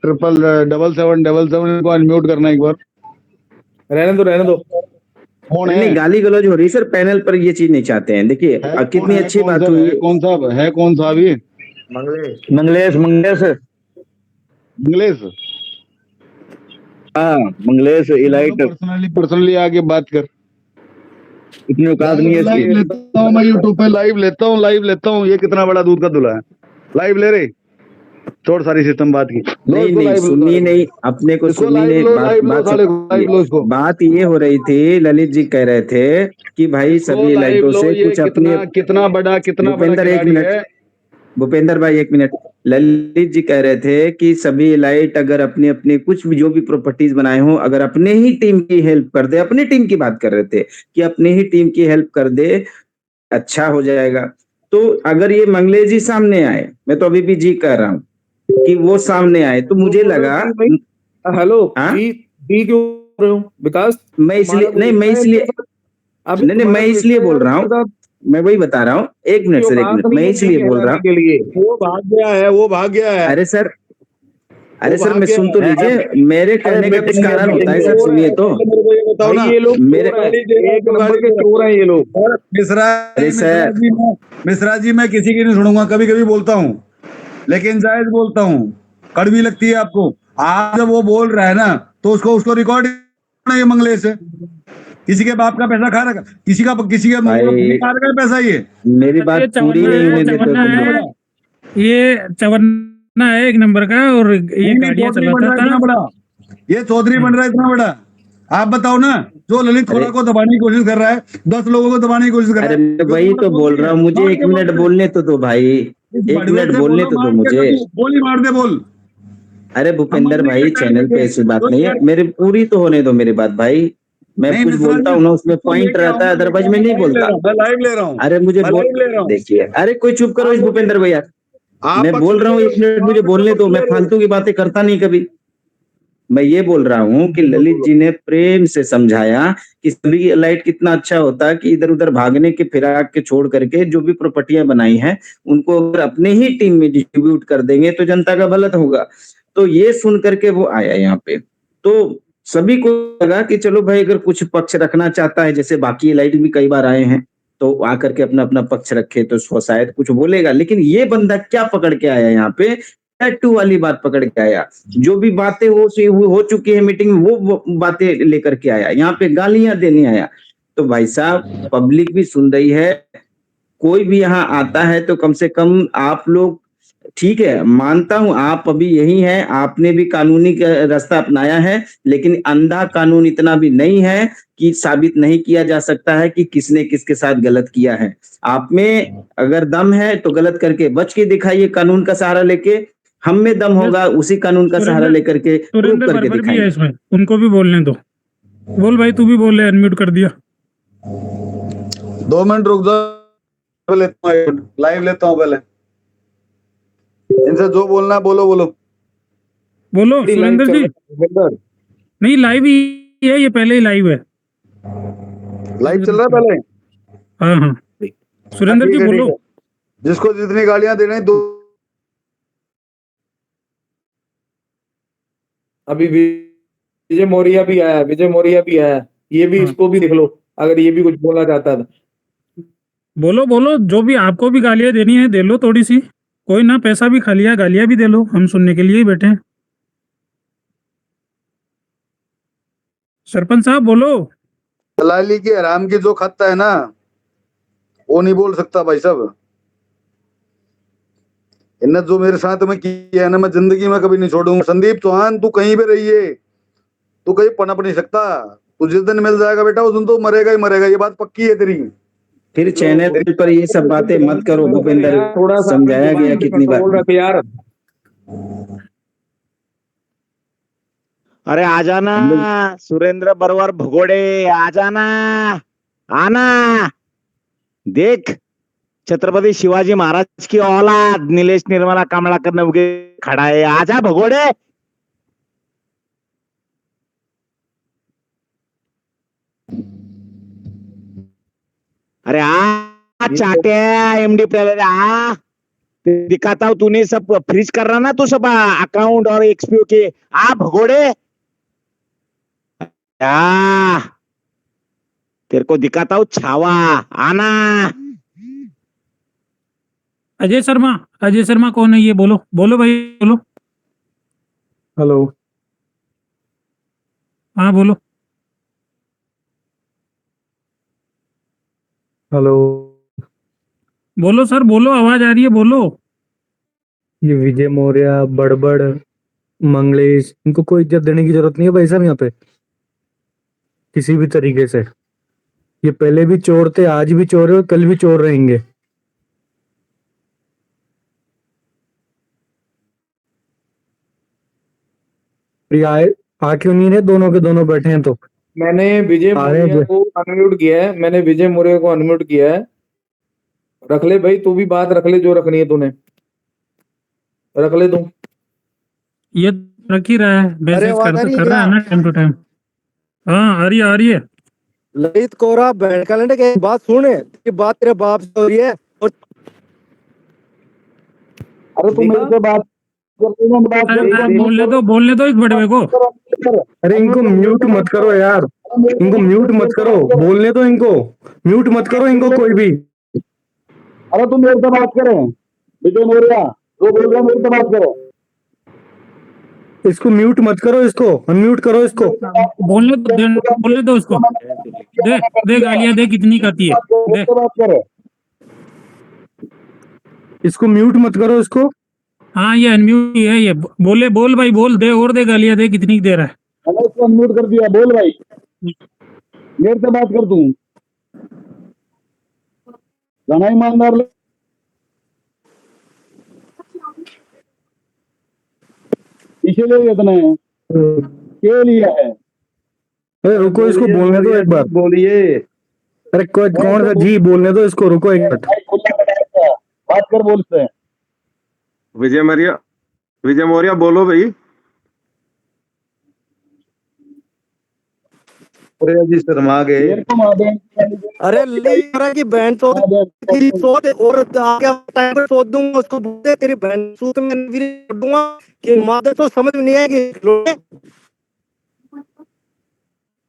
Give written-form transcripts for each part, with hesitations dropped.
777 को अनम्यूट करना एक बार। रहने दो। कौन है? नहीं, गाली गलौज हो रही सर, पैनल पर ये चीज नहीं चाहते हैं। देखिए कितनी अच्छी बात हुई। कौन सा अभी? मंगलेश हाँ, मंगलेश इलाइट। पर्सनली आके बात कर। इतनी औकात नहीं है लाइव लेता हूँ मैं, यूट्यूब पे लाइव लेता हूँ। ये कितना बड़ा दूध का दूल्हा है। लाइव ले रहे, छोड़ सारी सिस्टम बात की। नहीं सुननी नहीं, अपने को सुननी नहीं। बात ये हो रही थी, ललित जी कह रहे थे कि भाई सभी लाइटों से कुछ अपने कितना बड़ा भूपेंद्र भाई एक मिनट। ललित जी कह रहे थे कि सभी लाइट अगर अपने अपने कुछ भी जो भी प्रॉपर्टीज बनाए हो, अगर अपने ही टीम की हेल्प कर दे, अपनी टीम की बात कर रहे थे कि अपने ही टीम की हेल्प कर दे, अच्छा हो जाएगा। तो अगर ये मंगलेश जी सामने आए, मैं तो अभी भी जी कह रहा हूँ कि वो सामने आए, तो मुझे लगा हेलो जी क्यों बोल रहे हो विकास? मैं इसलिए बोल रहा हूँ, मैं वही बता रहा हूँ। एक मिनट सर, एक मिनट, मैं इसलिए बोल रहा हूँ। वो भाग गया है। अरे सर मैं सुन तो लीजिए, मेरे कहने का कुछ कारण होता है सर, सुनिए तो। बताओ ना, ये लोग मेरे एक नंबर के चोर हैं ये लोग। मिश्रा जी मैं किसी की नहीं सुनूंगा, कभी कभी बोलता हूँ लेकिन जायज बोलता हूँ। कड़वी लगती है आपको। आज जब वो बोल रहा है ना तो उसको रिकॉर्ड, ये मंगलेश है, किसी के बाप का पैसा खा रखा, किसी का खा रखा है पैसा। ये मेरी बात पूरी नहीं होने देते। ये चवन्ना है एक नंबर का, और ये गाड़ियां चलाता था। ये चौधरी बन रहा है इतना बड़ा। आप बताओ ना, जो ललित खोड़ा को दबाने की कोशिश कर रहा है, 10 लोगों को दबाने की कोशिश कर रहा है। वही तो बोल रहा हूँ, मुझे 1 मिनट बोलने तो दो भाई, 1 मिनट बोलने तो दो मुझे। गोली मार दे बोल। अरे भूपेंद्र भाई, चैनल पे ऐसी बात नहीं है, मेरी पूरी तो होने दो मेरी बात भाई। मैं कुछ बोलता हूँ ना, उसमें पॉइंट रहता है, अदरवाइज मैं नहीं बोलता। लाइव ले रहा हूँ। अरे मुझे देखिए, अरे कोई चुप करो इस भूपेंद्र भैया, मैं बोल रहा हूँ, 1 मिनट मुझे बोलने दो। मैं फालतू की बातें करता नहीं कभी। मैं ये बोल रहा हूँ कि ललित जी ने प्रेम से समझाया कि सभी लाइट कितना अच्छा होता कि इधर उधर भागने के फिराक के छोड़ करके जो भी प्रॉपर्टियां बनाई हैं उनको अगर अपने ही टीम में डिस्ट्रीब्यूट कर देंगे तो जनता का भला होगा। तो ये सुन करके वो आया यहाँ पे, तो सभी को लगा कि चलो भाई, अगर कुछ पक्ष रखना चाहता है, जैसे बाकी लाइट भी कई बार आए हैं, तो आकर के अपना अपना पक्ष रखे तो शायद कुछ बोलेगा। लेकिन ये बंदा क्या पकड़ के आया यहाँ पे, टैटू वाली बात पकड़ के आया। जो भी बातें हो चुकी है मीटिंग में, वो बातें लेकर के आया, यहाँ पे गालियां देने आया। तो भाई साहब, पब्लिक भी सुन रही है, कोई भी यहाँ आता है तो कम से कम आप लोग, ठीक है मानता हूं आप अभी यही हैं, आपने भी कानूनी रास्ता अपनाया है, लेकिन अंधा कानून इतना भी नहीं है कि साबित नहीं किया जा सकता है कि किसने किसके साथ गलत किया है। आप में अगर दम है तो गलत करके बच के दिखाइए कानून का सहारा लेके, हम में दम होगा उसी कानून का सहारा लेकर के प्रूव करके दिखाइए। इसमें उनको भी बोलने दो। बोल भाई, तू भी बोल ले, अनम्यूट कर दिया। 2 मिनट रुक जाओ, लाइव लेता हूँ पहले। इनसे जो बोलना है बोलो सुरेंद्र जी। नहीं, लाइव ही है ये, पहले ही लाइव है। लाइव चल रहा है पहले। हाँ सुरेंद्र जी बोलो। जिसको जितनी गालियां देने दो। अभी विजय मौर्य भी आया, ये भी इसको भी देख लो, अगर ये भी कुछ बोलना चाहता था। बोलो, जो भी आपको भी गालियां देनी है दे लो थोड़ी सी, कोई ना, पैसा भी खा लिया, गालियां भी दे लो, हम सुनने के लिए ही बैठे हैं। सरपंच साहब बोलो। दलाली की हराम की जो खाता है ना, वो नहीं बोल सकता भाई साहब। इन्हें जो मेरे साथ में किया है ना, मैं जिंदगी में कभी नहीं छोड़ूंगा। संदीप चौहान, तू कहीं भी रहिए, तू कहीं पनप नहीं सकता। तू जिस दिन मिल जाएगा बेटा, उस दिन तो मरेगा ही मरेगा, ये बात पक्की है तेरी। फिर चैनल पर ये सब बातें मत करो भूपेंद्र, थोड़ा समझाया गया कितनी बार। यार अरे आ जाना सुरेंद्र बरवर भगोड़े, आ जाना, आना। देख, छत्रपति शिवाजी महाराज की औलाद नीलेश निर्मला कमलाकर ने उगे खड़ा है, आजा भगोड़े। अरे आ चाटे एमडी प्लेयर, आ दिखाता हूँ, तूने सब फ्रीज कर रहा ना, तू सब अकाउंट और एक्सपीओ के भगोड़े। तेरे को दिखाता हूँ छावा, आना। अजय शर्मा कौन है ये? बोलो बोलो भाई बोलो। हेलो, हाँ बोलो। हेलो। बोलो सर बोलो, आवाज आ रही है, बोलो। ये विजय मौर्य, बड़बड़, मंगलेश, इनको कोई इज्जत देने की जरूरत नहीं है भाई साहब यहाँ पे, किसी भी तरीके से। ये पहले भी चोर थे, आज भी चोर है और कल भी चोर रहेंगे। ये आ क्यों नहीं रहे? दोनों के दोनों बैठे हैं तो। मैंने विजय आ रहे हैं मौर्य को अनम्यूट किया है, मैंने विजय मौर्य को अनम्यूट किया है। रख ले भाई, तू भी बात रख ले, जो रखनी है तूने रख ले तू। ये रख ही रहा है, मैसेज कर रहा है ना टाइम टू टाइम। हाँ आ रही है। ललित कोरा बैंड कैलेंडर की बात सुने, ये बात तेरे बाप से हो रही है। और अरे तुम मेरे से बात बोलने दो इस बड़वे को। अरे इनको म्यूट मत करो यार, इनको म्यूट मत करो, बोलने दो इनको, म्यूट मत करो इनको कोई भी। अरे तुम मेरे से बात करो, विजय मौर्य जो बोल रहा है मेरे से बात करो। इसको म्यूट मत करो, इसको अनम्यूट करो इसको। बोलने दो उसको। दे गालियां दे, कितनी करती है दे। बात करो, इसको म्यूट मत करो इसको। हाँ ये अनम्यूट है ये। बोल भाई बोल, दे और दे गालियां दे, कितनी दे रहा है। मैंने इसको अनम्यूट कर दिया। बोल भाई, मेरे से बात कर तू। गाना ईमानदार ले, इसीलिए इतना है के लिया है। अरे रुको, इसको बोलने दो एक बार। बोलिए। अरे कौन सा जी, बोलने दो इसको, रुको एक मिनट। बात कर, बोल से। विजय मौर्य बोलो भाई। अरे अजी शर्मा गए। मेरे को मार दे। अरे ललित कोरा की बहन तो की सोच, और आगे टाइम पर सोच दूंगा उसको, बोलते तेरी बहन सूत में वीर कर दूंगा कि मादर तो समझ में नहीं आएगी।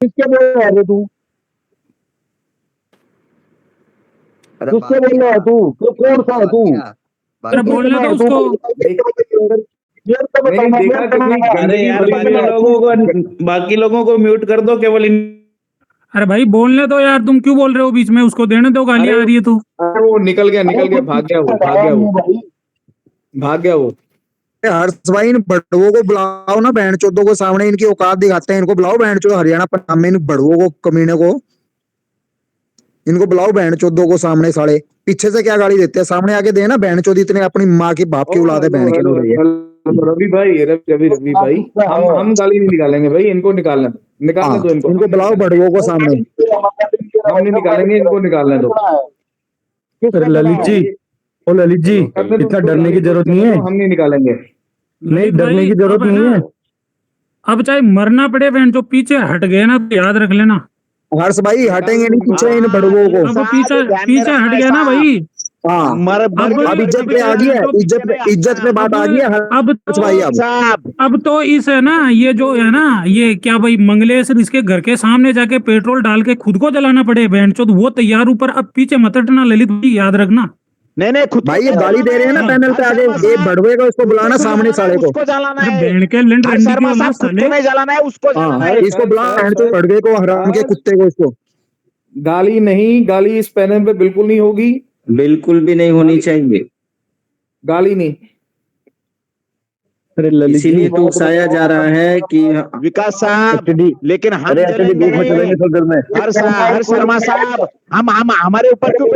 किसके बोल रहा है तू? किससे बोल रहा है तू? तू कौन सा है तू? अरे बोलने दो उसको। अरे यार बाकी लोगों को म्यूट कर दो, केवल अरे भाई बोलने दो यार, तुम क्यों बोल रहे हो बीच में? उसको देने दो, गालियां आ रही है तो। अरे वो निकल गया, भाग गया वो। हर्ष भाई, इन बड़वों को बुलाओ ना, बहन चौदों को सामने, इनकी औकात दिखाते हैं। इनको बुलाओ बहन चौदो, हरियाणा पंजाब में इन बड़वों को, कमीने को, इनको बुलाओ बहन चौदों को सामने। साले पीछे से क्या गाली देते हैं, सामने आके देना। बहन चौदी इतने अपनी माँ की बाप की औलाद है, बहन की हो रही है। रवि भाई हम गाली नहीं निकालेंगे भाई, इनको निकालने दो इनको बुलाओ बड़वों को सामने। हम नहीं निकालेंगे, इनको निकालने दो। ललित जी इतना डरने की जरूरत नहीं है। हम नहीं निकालेंगे। नहीं, डरने की जरूरत नहीं है। अब चाहे मरना पड़े बहन, जो पीछे हट गए ना तो याद रख लेना। हर्ष भाई हटेंगे नहीं पीछे इन बड़वों को। अब पीछे हट गया ना भाई। हाँ, अब इज्जत पे आ गया, इज्जत पे बात आ गया। अब तो इस है ना, ये जो है ना, ये क्या भाई मंगलेश, इसके घर के सामने जाके पेट्रोल डाल के खुद को जलाना पड़े बहन चोद, वो तैयार ऊपर। अब पीछे मत हटना ललित भाई, याद रखना। नहीं खुद भाई ये गाली दे रहे हैं ना पैनल पे आगे, ये बड़वे को इसको बुलाना सामने साले को। उसको जलाना है, बहन के लिंड रंडी की औलाद साले। नहीं जलाना है, उसको जलाना है। इसको बुला बड़वे को, हराम के कुत्ते को। इसको गाली नहीं, गाली इस पैनल पे बिल्कुल नहीं होगी, बिल्कुल भी नहीं होनी चाहिए गाली नहीं। इसीलिए तो उकसाया जा रहा है कि विकास साहब, लेकिन हम हर शर्मा साहब, हम हमारे ऊपर क्यों?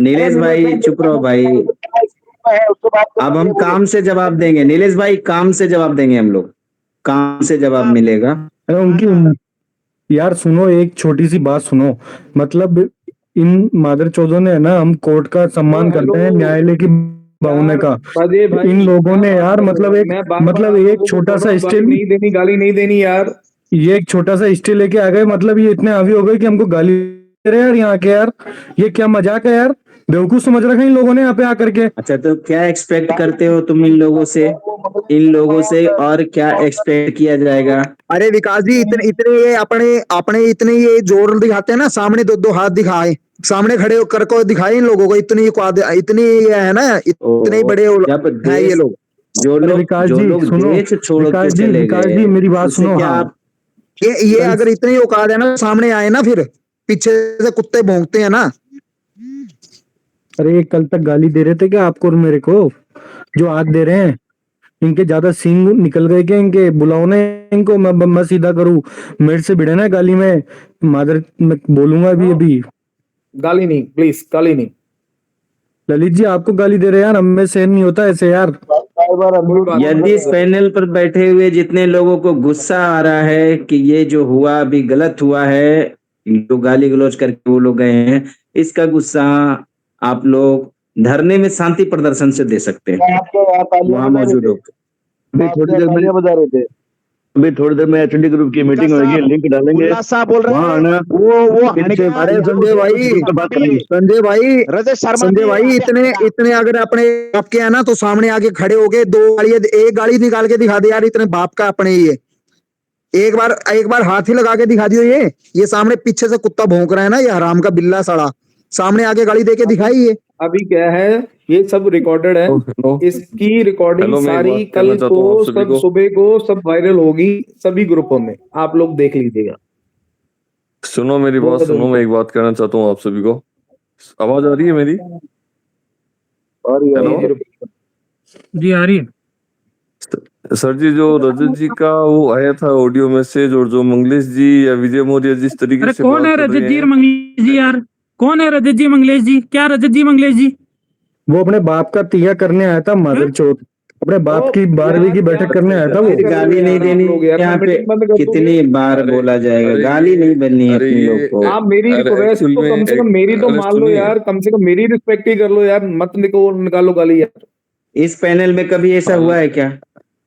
नीलेश भाई चुप रहो भाई, अब हम काम से जवाब देंगे। नीलेश भाई काम से जवाब देंगे, हम लोग काम से जवाब मिलेगा। उनकी यार सुनो, एक छोटी सी बात सुनो। मतलब इन मादर चौधों ने है ना, हम कोर्ट का सम्मान करते हैं, न्यायालय की भावना का। इन लोगों ने यार मतलब एक छोटा सा स्टिल नहीं देनी, गाली नहीं देनी यार। ये एक छोटा सा स्टिल लेके आ गए, मतलब ये इतने हावी हो गए कि हमको गाली दे रहे यार यहाँ के। यार ये क्या मजाक है यार। बेवकूफ समझ रखा है इन लोगों ने यहाँ पे आकर के। अच्छा, तो क्या एक्सपेक्ट करते हो तुम इन लोगों से और क्या एक्सपेक्ट किया जाएगा? अरे विकास जी, इतने इतने ये अपने अपने इतने ये जोर दिखाते हैं ना, सामने दो दो हाथ दिखाए, सामने खड़े होकर को दिखाए इन लोगों को, इतनी इतनी ये है ना, इतने बड़े जब हैं ये लोग। जो अरे लोग विकास जो जी लोग सुनो, देश छोड़ के विकास जी चले विकास गए, जी मेरी बात उससे सुनो। क्या हाँ आप ये अगर इतनी औकात है ना, सामने आए ना, फिर पीछे से कुत्ते भौंकते हैं ना। अरे कल तक गाली दे रहे थे क्या आपको और मेरे को? जो आज दे रहे हैं इनके ज्यादा सींग निकल गए क्या इनके? बुलाओ ना इनको, मैं सीधा करूं। मेरे से भिड़े ना गाली में, मादर मैं बोलूंगा अभी। गाली नहीं, प्लीज गाली नहीं। ललित जी आपको गाली दे रहे हैं यार, हमें सहन नहीं होता ऐसे यार। यदि इस पैनल पर बैठे हुए जितने लोगों को गुस्सा आ रहा है कि ये जो हुआ अभी गलत हुआ है, जो गाली गलौज करके वो लोग गए हैं, इसका गुस्सा आप लोग धरने में शांति प्रदर्शन से दे सकते हैं वहां मौजूद हो। अभी थोड़ी देर में एचडी ग्रुप की मीटिंग होगी, लिंक डालेंगे उल्लास साहब बोल रहे वहाँ हैं आना। वो अरे संजय भाई, बात करेंगे। रजत शर्मा संजय भाई इतने अगर अपने बाप के है ना, तो सामने आके खड़े हो गए, दो गाड़ी एक गाड़ी निकाल के दिखा दे यार, इतने बाप का अपने। ये एक बार हाथ ही लगा के दिखा दियो। ये सामने पीछे से कुत्ता भौंक रहा है ना, ये हराम का बिल्ला सड़ा, सामने आके गाड़ी दे के दिखाई। ये अभी क्या है, ये सब रिकॉर्डेड है, इसकी रिकॉर्डिंग सारी कल को सब सुबह को सब वायरल होगी सभी ग्रुपों में, आप लोग देख लीजिएगा। सुनो मेरी बात सुनो, मैं एक बात कहना चाहता हूँ आप सभी को। आवाज आ रही है मेरी? हेलो जी आ रही है। सर जी, जो रजत जी का वो आया था ऑडियो मैसेज, और जो मंगलेश जी या विजय मौर्य जिस तरीके अरे से कौन है रजत जी और मंगलेश जी यार? कौन है रजत जी मंगलेश जी? क्या रजत जी मंगलेश जी? वो अपने बाप का तिया करने आया था मादर चौथ, अपने बाप की 12वीं की बैठक करने आया था वो। गाली नहीं देनी यहाँ पे, कितनी बार बोला जाएगा, गाली नहीं बननी है अपने लोग को। आप मेरी रिक्वेस्ट तो कम से कम मेरी तो मान लो यार, कम से कम मेरी रिस्पेक्ट ही कर लो यार, मत निकालो गाली यार। इस पैनल में कभी ऐसा हुआ है क्या?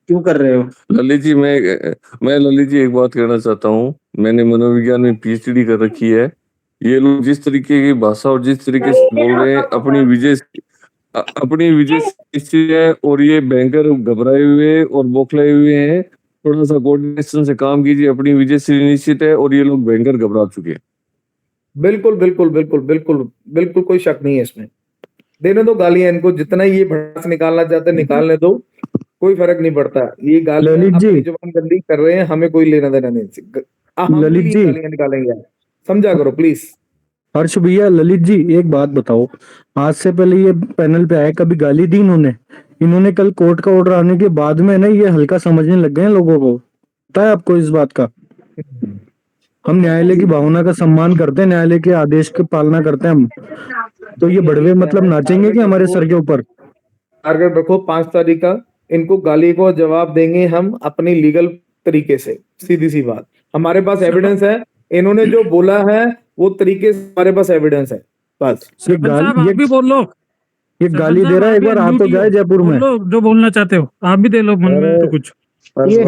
क्यों कर रहे हो? ललित जी, मैं ललित जी एक बात कहना चाहता हूँ। मैंने मनोविज्ञान में पीएचडी कर रखी है। ये लोग जिस तरीके की भाषा और जिस तरीके से बोल रहे हैं, अपनी विजय निश्चित है, और ये भयंकर घबराए हुए और बौखलाए हुए हैं। थोड़ा सा कोऑर्डिनेशन से काम कीजिए, अपनी विजय से निश्चित है, और ये लोग भयंकर घबरा चुके हैं। बिल्कुल बिल्कुल बिल्कुल बिल्कुल बिल्कुल कोई शक नहीं है इसमें। देने दो गालियां इनको, जितना ये भड़ास निकालना चाहते हैं निकालने दो, कोई फर्क नहीं पड़ता। ये गालियां ललित जी, अपनी जुबान गंदी कर रहे हैं, हमें कोई लेना देना नहीं। हम ललित भी जी, गालियां निकालेंगे यार, समझा करो प्लीज। हर्ष भैया, ललित जी एक बात बताओ, आज से पहले ये पैनल पे आए, कभी गाली दी इन्होंने कल कोर्ट का ऑर्डर आने के बाद में ना ये हल्का समझने लग गए हैं लोगों को। पता है आपको इस बात का? हम न्यायालय की भावना का सम्मान करते हैं, न्यायालय के आदेश की पालना करते हैं हम। तो ये बड़वे मतलब नाचेंगे कि हमारे सर के ऊपर? टारगेट रखो 5 तारीख का, इनको गाली को जवाब देंगे हम अपनी लीगल तरीके से। सीधी सी बात, हमारे पास एविडेंस है, इन्होंने जो बोला है वो तरीके से हमारे पास एविडेंस है। बस ये आप भी बोल लो, ये गाली दे रहा है, एक बार आ तो जाए जयपुर में। जो बोलना चाहते हो आप भी दे लो मन में तो कुछ। ये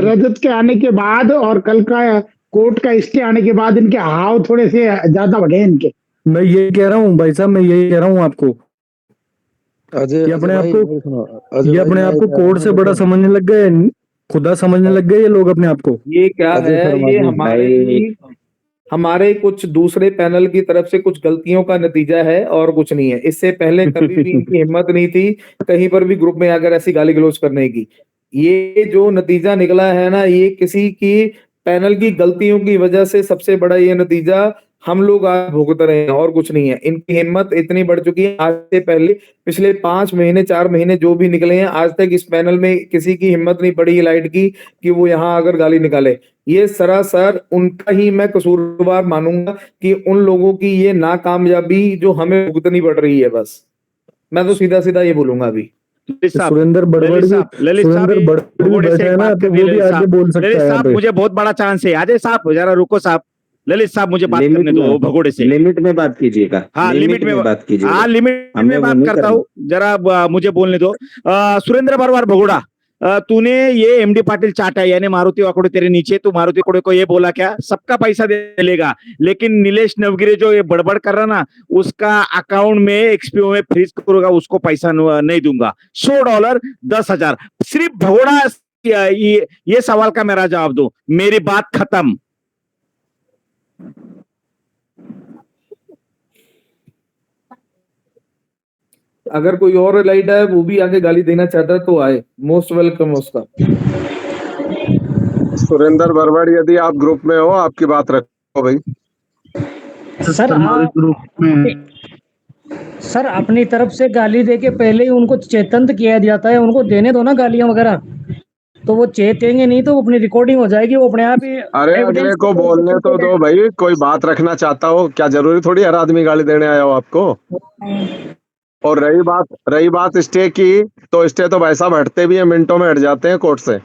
रजत के आने के बाद और कल का कोर्ट का स्टे आने के बाद इनके हाव थोड़े से ज्यादा बढ़े इनके। मैं यही कह रहा हूँ भाई साहब, मैं यही कह रहा हूँ आपको। ये अपने आप को कोर्ट से बड़ा समझने लग गए, खुदा समझने लग गए ये लोग अपने आप को। ये क्या है, ये हमारे कुछ दूसरे पैनल की तरफ से कुछ गलतियों का नतीजा है और कुछ नहीं है। इससे पहले कभी भी इनकी हिम्मत नहीं थी कहीं पर भी ग्रुप में आकर ऐसी गाली गलौज करने की। ये जो नतीजा निकला है ना, ये किसी की पैनल की गलतियों की वजह से सबसे बड़ा ये नतीजा हम लोग आज भुगत रहे हैं और कुछ नहीं है। इनकी हिम्मत इतनी बढ़ चुकी है, आज से पहले पिछले 5 महीने 4 महीने जो भी निकले हैं, आज तक इस पैनल में किसी की हिम्मत नहीं पड़ी लाइट की कि वो यहाँ आकर गाली निकाले। ये सरासर उनका ही मैं कसूरवार मानूंगा कि उन लोगों की ये नाकामयाबी जो हमें भुगतनी पड़ रही है। बस मैं तो सीधा सीधा ये बोलूंगा। अभी सुरेंद्र बड़बड़ मुझे बहुत बड़ा चांस है। अजय साहब जरा रुको साहब, ललित साहब मुझे बात करने दो भगोड़े से। लिमिट में बात कीजिएगा। हाँ लिमिट में बात कीजिएगा। हाँ लिमिट में बात करता हूँ, जरा मुझे बोलने दो। सुरेंद्र बरवार भगोड़ा, तूने ये एमडी पाटिल चाटा यानी मारुति वाकोड़े तेरे नीचे, तू मारुति वाकोड़े को ये बोला क्या सबका पैसा दे लेगा, लेकिन नीलेश नवगिरे जो ये बड़बड़ कर रहा ना उसका अकाउंट में एक्सपीओ में फ्रीज करूंगा, उसको पैसा नहीं दूंगा। $100 10,000 सिर्फ भगोड़ा ये सवाल का मेरा जवाब दो, मेरी बात खत्म। अगर कोई और लाइट है वो भी आगे गाली देना चाहता है तो आए, मोस्ट वेलकम उसका। सुरेंद्र बरवाड़, यदि आप ग्रुप में हो आपकी बात रखो भाई। सर अपनी तरफ से गाली देके पहले ही उनको चेतन किया जाता है, उनको देने दो ना गालियां वगैरह, तो वो चेतेंगे नहीं तो अपनी रिकॉर्डिंग हो जाएगी, वो अपने आप ही। अरे अगले को बोलने तो दो भाई, कोई बात रखना चाहता हो, क्या जरूरी थोड़ी हर आदमी गाली देने आया हो आपको। और रही बात स्टे की, तो स्टे तो भाई साहब हटते भी है, मिनटों में हट जाते हैं कोर्ट से।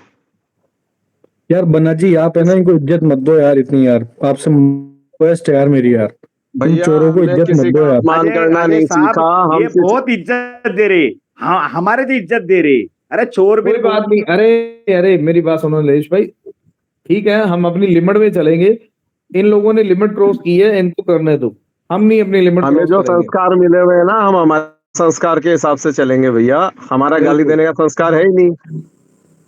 यार बन्ना जी आप है ना इनको इज्जत मत दो यार इतनी, यार आपसे रिक्वेस्ट है यार मेरी, यार भैया चोरों को इज्जत मत दो यार। मान करना नहीं सीखा हम, ये बहुत इज्जत दे रहे, हाँ हमारे तो इज्जत दे रहे। अरे चोर भी कोई बात नहीं, अरे मेरी बात सुनो नरेश भाई, ठीक है हम अपनी लिमिट में चलेंगे, इन लोगों ने लिमिट क्रॉस की है, इनको करने दो, हम नहीं अपनी लिमिट हमें जो संस्कार मिले हुए हैं ना, हम हमारे संस्कार के हिसाब से चलेंगे भैया, हमारा गाली देने का संस्कार है ही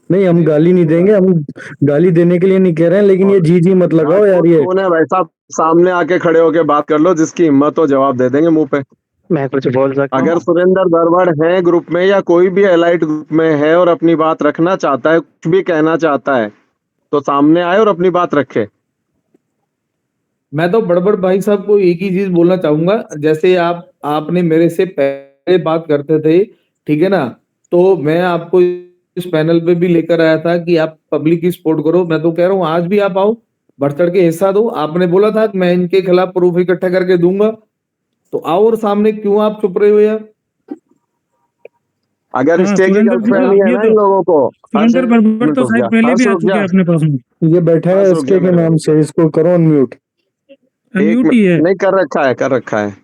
नहीं। हम गाली नहीं देंगे, हम गाली देने के लिए नहीं कह रहे हैं, लेकिन ये जी मत लगाओ यार। ये भाई साहब सामने आके खड़े होके बात कर लो, जिसकी हिम्मत हो जवाब दे देंगे मुंह पे। मैं कुछ बोल सकता हूं? अगर सुरेंद्र बरवाड़ है ग्रुप में या कोई भी एलाइट ग्रुप में है और अपनी बात रखना चाहता है, कुछ भी कहना चाहता है, तो सामने आए और अपनी बात रखे। मैं तो बड़बड़ भाई साहब को एक ही चीज बोलना चाहूंगा, जैसे आपने मेरे से पहले बात करते थे, ठीक है ना, तो मैं आपको इस पैनल पे भी लेकर आया था कि आप पब्लिक की सपोर्ट करो। मैं तो कह रहा हूँ आज भी आप आओ, बढ़ चढ़ के हिस्सा दो। आपने बोला था कि मैं इनके खिलाफ प्रूफ इकट्ठा करके दूंगा, तो आओ और सामने क्यों आप चुप रहे हो यार। अगर स्टे की गलतफहमी है ना इन लोगों को, सुरेंद्र बरवाड़ तो शायद पहले भी आ चुके हैं अपने पास में। ये बैठा है इसके के नाम से, इसको करो अनम्यूट। अनम्यूट ही है, नहीं कर रखा है।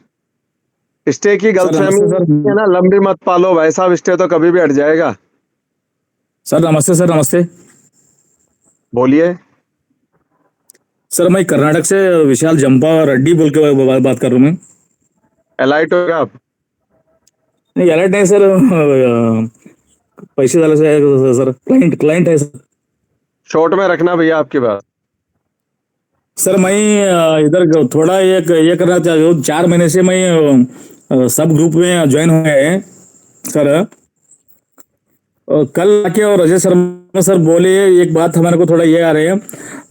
स्टे की गलतफहमी है ना, लंबी मत पालो भाई साहब, स्टे तो कभी भी हट जाएगा। सर नमस्ते। सर नमस्ते, बोलिए। सर मैं कर्नाटक से विशाल जंपा रेड्डी बोल के बात कर रहा हूँ। मैं एलाइट हो गया आप? नहीं एलाइट नहीं सर, पैसे वाले से है सर, क्लाइंट है सर। शॉर्ट में रखना भैया आपकी बात। सर मैं इधर थोड़ा ये करना चाहता हूँ, 4 महीने से मैं सब ग्रुप में ज्वाइन हुए हैं सर। कल आके और अजय शर्मा सर बोले एक बात हमारे को थोड़ा ये आ रहे हैं,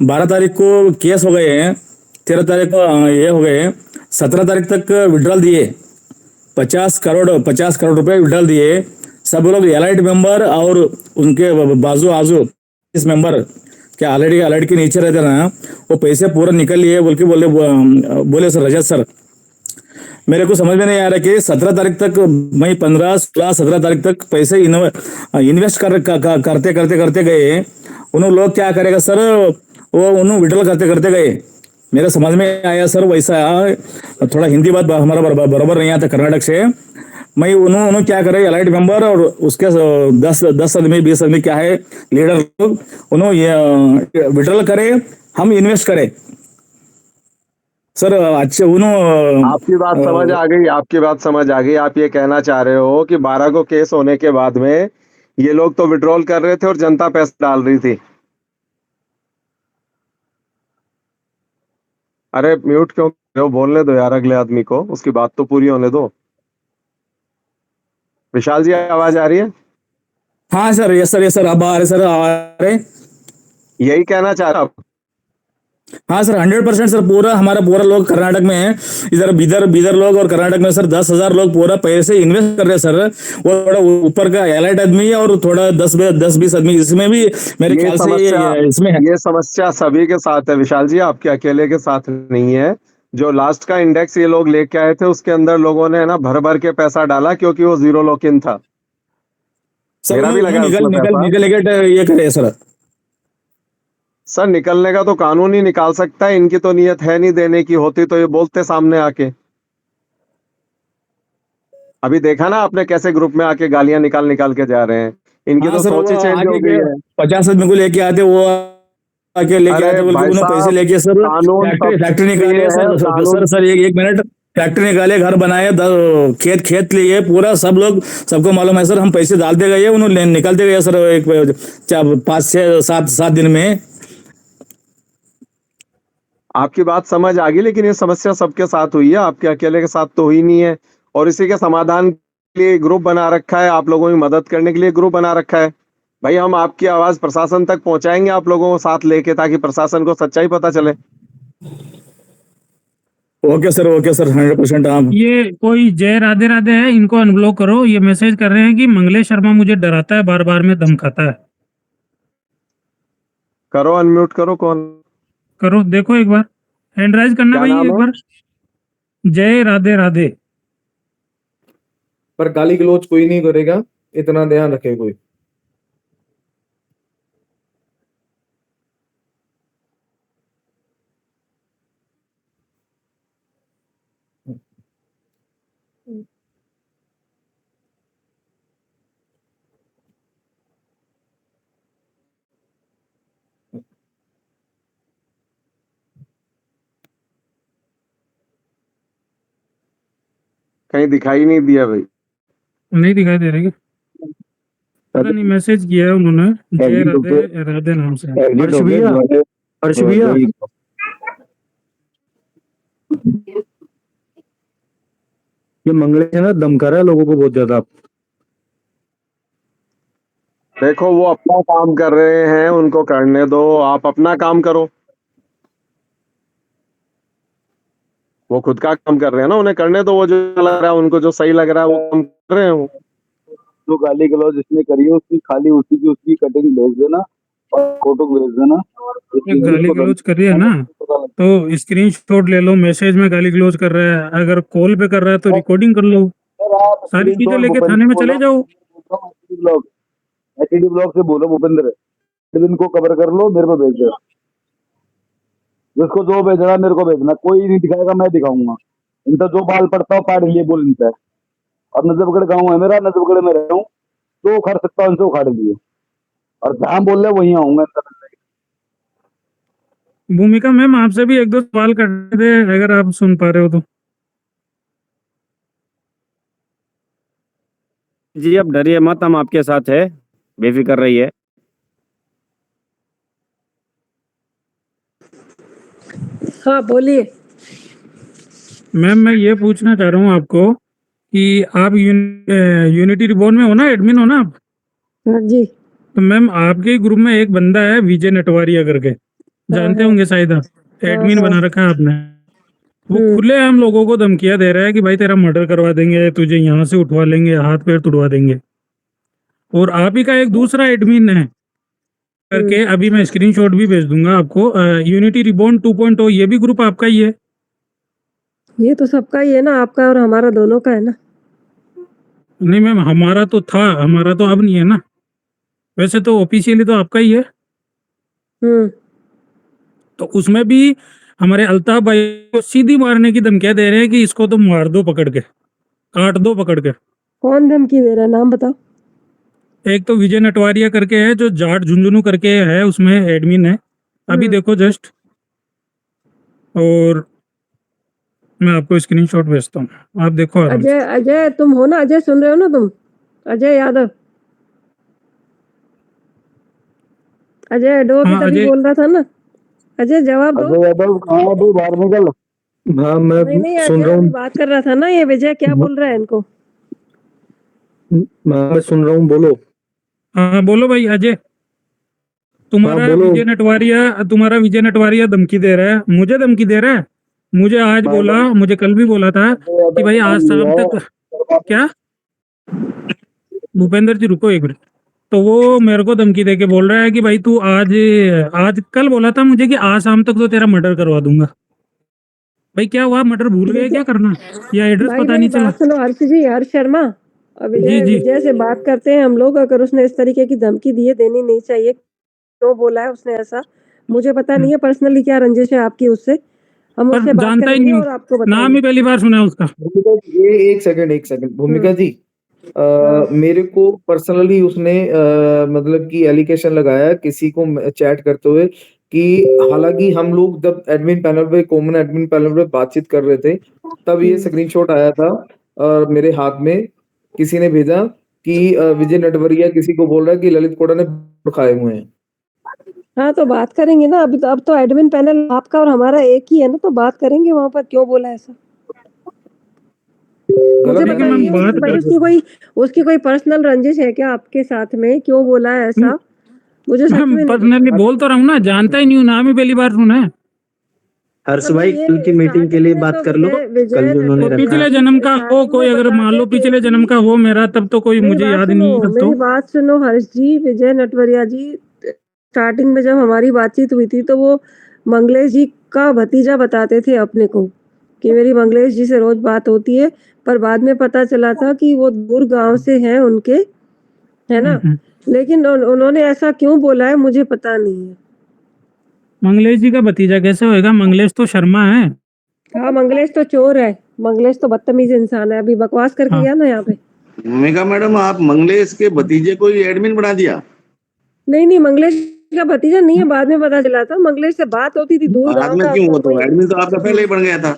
12 तारीख को केस हो गए हैं, 13 तारीख को ये हो गए, 17 तारीख तक विड्रॉल दिए, 50 करोड़ रुपए विड्रॉल दिए। सब लोग एलाइट मेंबर और उनके बाजू आजू इस मेंबर क्या ऑलरेडी के नीचे रहते ना, वो पैसे पूरा निकल लिए बोल के बोले सर रजत सर। मेरे को समझ में नहीं आ रहा कि 17 तारीख तक मैं 15, 16, 17 तारीख तक पैसे इन्वेस्ट करते गए। उन लोग क्या करेगा सर, वो उन्होंने विड्रॉल करते गए। मेरे समझ में आया सर, वैसा थोड़ा हिंदी बात हमारा बराबर नहीं आता कर्नाटक से। मैं उन्होंने क्या करे, एलाइट मेंबर और उसके 10 आदमी 20 आदमी क्या है लीडर लोग, उन्होंने विड्रॉल करे, हम इन्वेस्ट करें सर। अच्छे उन्होंने आपकी बात समझ आ गई। आप ये कहना चाह रहे हो कि 12 को केस होने के बाद में ये लोग तो विड्रॉल कर रहे थे और जनता पैसा डाल रही थी। अरे म्यूट क्यों कर रहे हो? बोलने दो यार अगले आदमी को, उसकी बात तो पूरी होने दो। विशाल जी आवाज आ रही है? हाँ सर, यस सर अब आ रहे। यही कहना चाह रहा हूँ। हाँ सर 100% सर, हमारा पूरा लोग कर्नाटक में है, इधर बीदर लोग और कर्नाटक में सर 10,000 लोग पूरा पैसे इन्वेस्ट कर रहे हैं सर। वो थोड़ा ऊपर का एलाइट आदमी है और थोड़ा 10-20 आदमी इसमें भी मेरे ख्याल से इसमें है। ये समस्या सभी के साथ है विशाल जी, आपके अकेले के साथ नहीं है। जो लास्ट का इंडेक्स ये लोग लेके आए थे उसके अंदर लोगों ने ना भर के पैसा डाला, क्योंकि वो 0 लॉक इन था। सर निकल ये करे सर निकलने का तो कानून ही निकाल सकता है, इनकी तो नियत है नहीं देने की, होती तो ये बोलते सामने आके। अभी देखा ना आपने कैसे ग्रुप में आके गालियां निकाल के जा रहे हैं। इनकी हाँ तो सर, सोच ही वो चेंज हो आगे गई के है। 50 आदमी को लेके आते, वो आके लेके अरे आते बोल के भाई उन्होंने पैसे साहब, लेके सर कानून फैक्ट्री सब फैक्ट्री ये निकाले है, सर सर कानून सर एक मिनट, फैक्ट्री निकाले, घर बनाए, खेत लिए पूरा, सब लोग, सबको मालूम है सर, हम पैसे डालते गए, उन्होंने निकालते गए सर, एक 5 6 7 दिन में। आपकी बात समझ आ गई, लेकिन ये समस्या सबके साथ हुई है, आपके अकेले के साथ तो हुई नहीं है। और इसी के समाधान के लिए ग्रुप बना रखा है, आप लोगों की मदद करने के लिए ग्रुप बना रखा है। भाई हम आपकी आवाज प्रशासन तक पहुंचाएंगे, आप लोगों को साथ लेके, ताकि प्रशासन को सच्चाई पता चले। ओके सर 100% आप। ये कोई जय राधे राधे है, इनको अनब्लॉक करो। ये मैसेज कर रहे हैं कि मंगलेश शर्मा मुझे डराता है, बार बार में धमकाता है। करो, अनम्यूट करो। कौन? करो, देखो एक बार, हैंड राइज करना क्या भाई नाम एक है? बार। जय राधे राधे। पर गाली गलौज कोई नहीं करेगा, इतना ध्यान रखे कोई। कहीं दिखाई नहीं दिया भाई। नहीं दिखाई दे रही क्या? पता नहीं, मैसेज किया है उन्होंने जय राधे राधे नाम से। हर्ष भैया, हर्ष भैया, ये मंगलेश है ना, धमका रहा है लोगों को बहुत ज्यादा। देखो, वो अपना काम कर रहे हैं, उनको करने दो, आप अपना काम करो। वो खुद का काम कर रहे हैं ना, उन्हें करने दो। वो जो लग रहा है उनको, जो सही लग रहा है वो काम कर रहे हैं वो। जो गाली गलौज जिसने करी है उसकी खाली उसी की उसकी कटिंग भेज देना और फोटो भेज देना। गाली गलौज कर रही है ना, तो स्क्रीनशॉट ले लो। मैसेज में गाली गलौज कर रहा है, अगर कॉल पे कर रहा है तो रिकॉर्डिंग कर लो। सारी चीजें लेके थाने में चले जाओ। एचडी ब्लॉक से बोलो भूपेंद्र, इनको कवर कर लो, मेरे को भेज दो। जिसको जो भेजना मेरे को भेजना, कोई नहीं दिखाएगा, मैं दिखाऊंगा। इनका जो बाल पड़ता हो पाड़ लिए बोल इनका है। और नजफगढ़ गाँव है मेरा, नजफगढ़ में रह रहा हूँ, जो उखाड़ सकता हूँ उनसे उखाड़ लिए। और जहाँ बोल रहे वहीं आऊंगा इनका। भूमिका मैम, आपसे भी एक दो सवाल करने थे, अगर आप सुन पा रहे हो तो। जी अब डरिए मत, हम आपके साथ है, बेफिक्र रहिए। हाँ बोलिए। मैम मैं ये पूछना चाह रहा हूँ आपको कि आप यूनिटी रिबॉर्न में हो ना, एडमिन हो ना आप? हाँ जी। तो मैम आपके ही ग्रुप में एक बंदा है विजय नटवारिया करके, जानते हाँ। होंगे शायद आप, एडमिन हाँ। बना रखा है आपने। वो हम्म। खुले हम लोगों को धमकियां दे रहा है कि भाई तेरा मर्डर करवा देंगे, तुझे यहाँ से उठवा लेंगे, हाथ पैर तुड़वा देंगे। और आप ही का एक दूसरा एडमिन है करके, अभी मैं स्क्रीनशॉट भी भेज दूंगा आपको, यूनिटी रिबॉर्न 2.0, ये भी ग्रुप आपका ही है। ये तो सबका ही है ना, आपका और हमारा दोनों का है ना। नहीं मैम, हमारा तो था, हमारा तो अब नहीं है ना। वैसे तो ऑफिशियली तो आपका ही है। तो उसमें भी हमारे अल्ताफ भाई को सीधी मारने की धमकियां दे रहे हैं कि इसको तो मार दो पकड़ के, काट दो पकड़ के। कौन धमकी दे रहा है, नाम बताओ। एक तो विजय नटवारिया करके है, जो जाट झुंझुनू करके है, उसमें एडमिन है। अभी देखो जस्ट, और मैं आपको स्क्रीनशॉट भेजता हूँ, आप देखो आराम से। अजय, अजय तुम हो ना, अजय सुन रहे हो ना तुम? अजय यादव, अजय डो हाँ, की तभी अजय। बोल रहा था ना। अजय जवाब दो। अजय यादव कहाँ है? अभी बाहर निकल। हाँ नहीं मैं नहीं, सुन अजय रहा अभी हूँ, बात कर रहा था ना, ये विजय क्या बोल रहा है इनको। मैं सुन रहा हूँ, बोलो। हाँ बोलो भाई अजय। हाँ तुम्हारा बोलो। विजय नटवारिया धमकी दे रहा है, मुझे धमकी दे रहा है। मुझे आज बोला, मुझे कल भी बोला था कि भाई आज शाम तक। क्या भूपेंद्र जी रुको एक मिनट। तो वो मेरे को धमकी देके बोल रहा है कि भाई तू आज कल बोला था मुझे कि आज शाम तक तो तेरा मर्डर करवा दूंगा। भाई क्या हुआ, मर्डर भूल गए क्या करना, या एड्रेस भाई पता मेरी नहीं चला? बात सुनो हर्ष जी, हर्ष शर्मा। और जी जी। विजय से बात करते हैं हम लोग। अगर उसने इस तरीके की धमकी दी है, देनी नहीं चाहिए। क्यों बोला है उसने ऐसा, मुझे पता नहीं है पर्सनली क्या रंजिश है आपकी उससे। हम पर उससे बात जानता ही करेंगे नहीं, और आपको नाम बताएंगे। ही पहली बार सुना है उसका। ये एक सेकंड भूमिका जी, मेरे को पर्सनली उसने मतलब कि एलिगेशन लगाया किसी को चैट करते हुए कि हालांकि हम लोग जब एडमिन पैनल पे कॉमन एडमिन पैनल पे बातचीत कर रहे थे तब ये स्क्रीनशॉट आया था मेरे हाथ में किसी ने भेजा कि विजय नटवरिया किसी को बोल रहा है कि ललित कोड़ा ने खाए हुए हैं। हाँ तो बात करेंगे ना, अभी तो अब तो एडमिन पैनल आपका और हमारा एक ही है ना, तो बात करेंगे वहां पर क्यों बोला ऐसा। मुझे बताइए उसकी कोई पर्सनल रंजिश है क्या आपके साथ में, क्यों बोला है ऐसा? मुझे सच में पर्सनली बोल तो रहा हूँ ना, जानता ही नहीं हूँ, नाम ही पहली बार सुना है। हर्ष भाई कल की मीटिंग के लिए बात कर लो, कल जो उन्होंने रखा पिछले जन्म का हो कोई, अगर मान लो पिछले जन्म का हो मेरा, तब तो कोई मुझे याद नहीं है। तब तो मेरी बात सुनो हर्ष जी, विजय नटवरिया जी, स्टार्टिंग में जब हमारी बातचीत हुई थी तो वो मंगलेश जी का भतीजा बताते थे अपने को कि मेरी मंगलेश जी से रोज बात होती है, पर बाद में पता चला था कि वो दूर गांव से हैं उनके, है ना। लेकिन उन्होंने ऐसा क्यों बोला है मुझे पता नहीं है। मंगलेश जी का भतीजा कैसे होएगा? मंगलेश तो शर्मा है। हाँ मंगलेश तो चोर है, मंगलेश तो बदतमीज इंसान है, अभी बकवास करके गया ना यहाँ पे। भूमिका मैडम, आप मंगलेश के भतीजे को ही एडमिन बना दिया? नहीं मंगलेश का भतीजा नहीं है, बाद में पता चला था। मंगलेश से बात होती थी दूर बाद में क्यों? वो तो एडमिन तो आपका पहले ही बन गया था।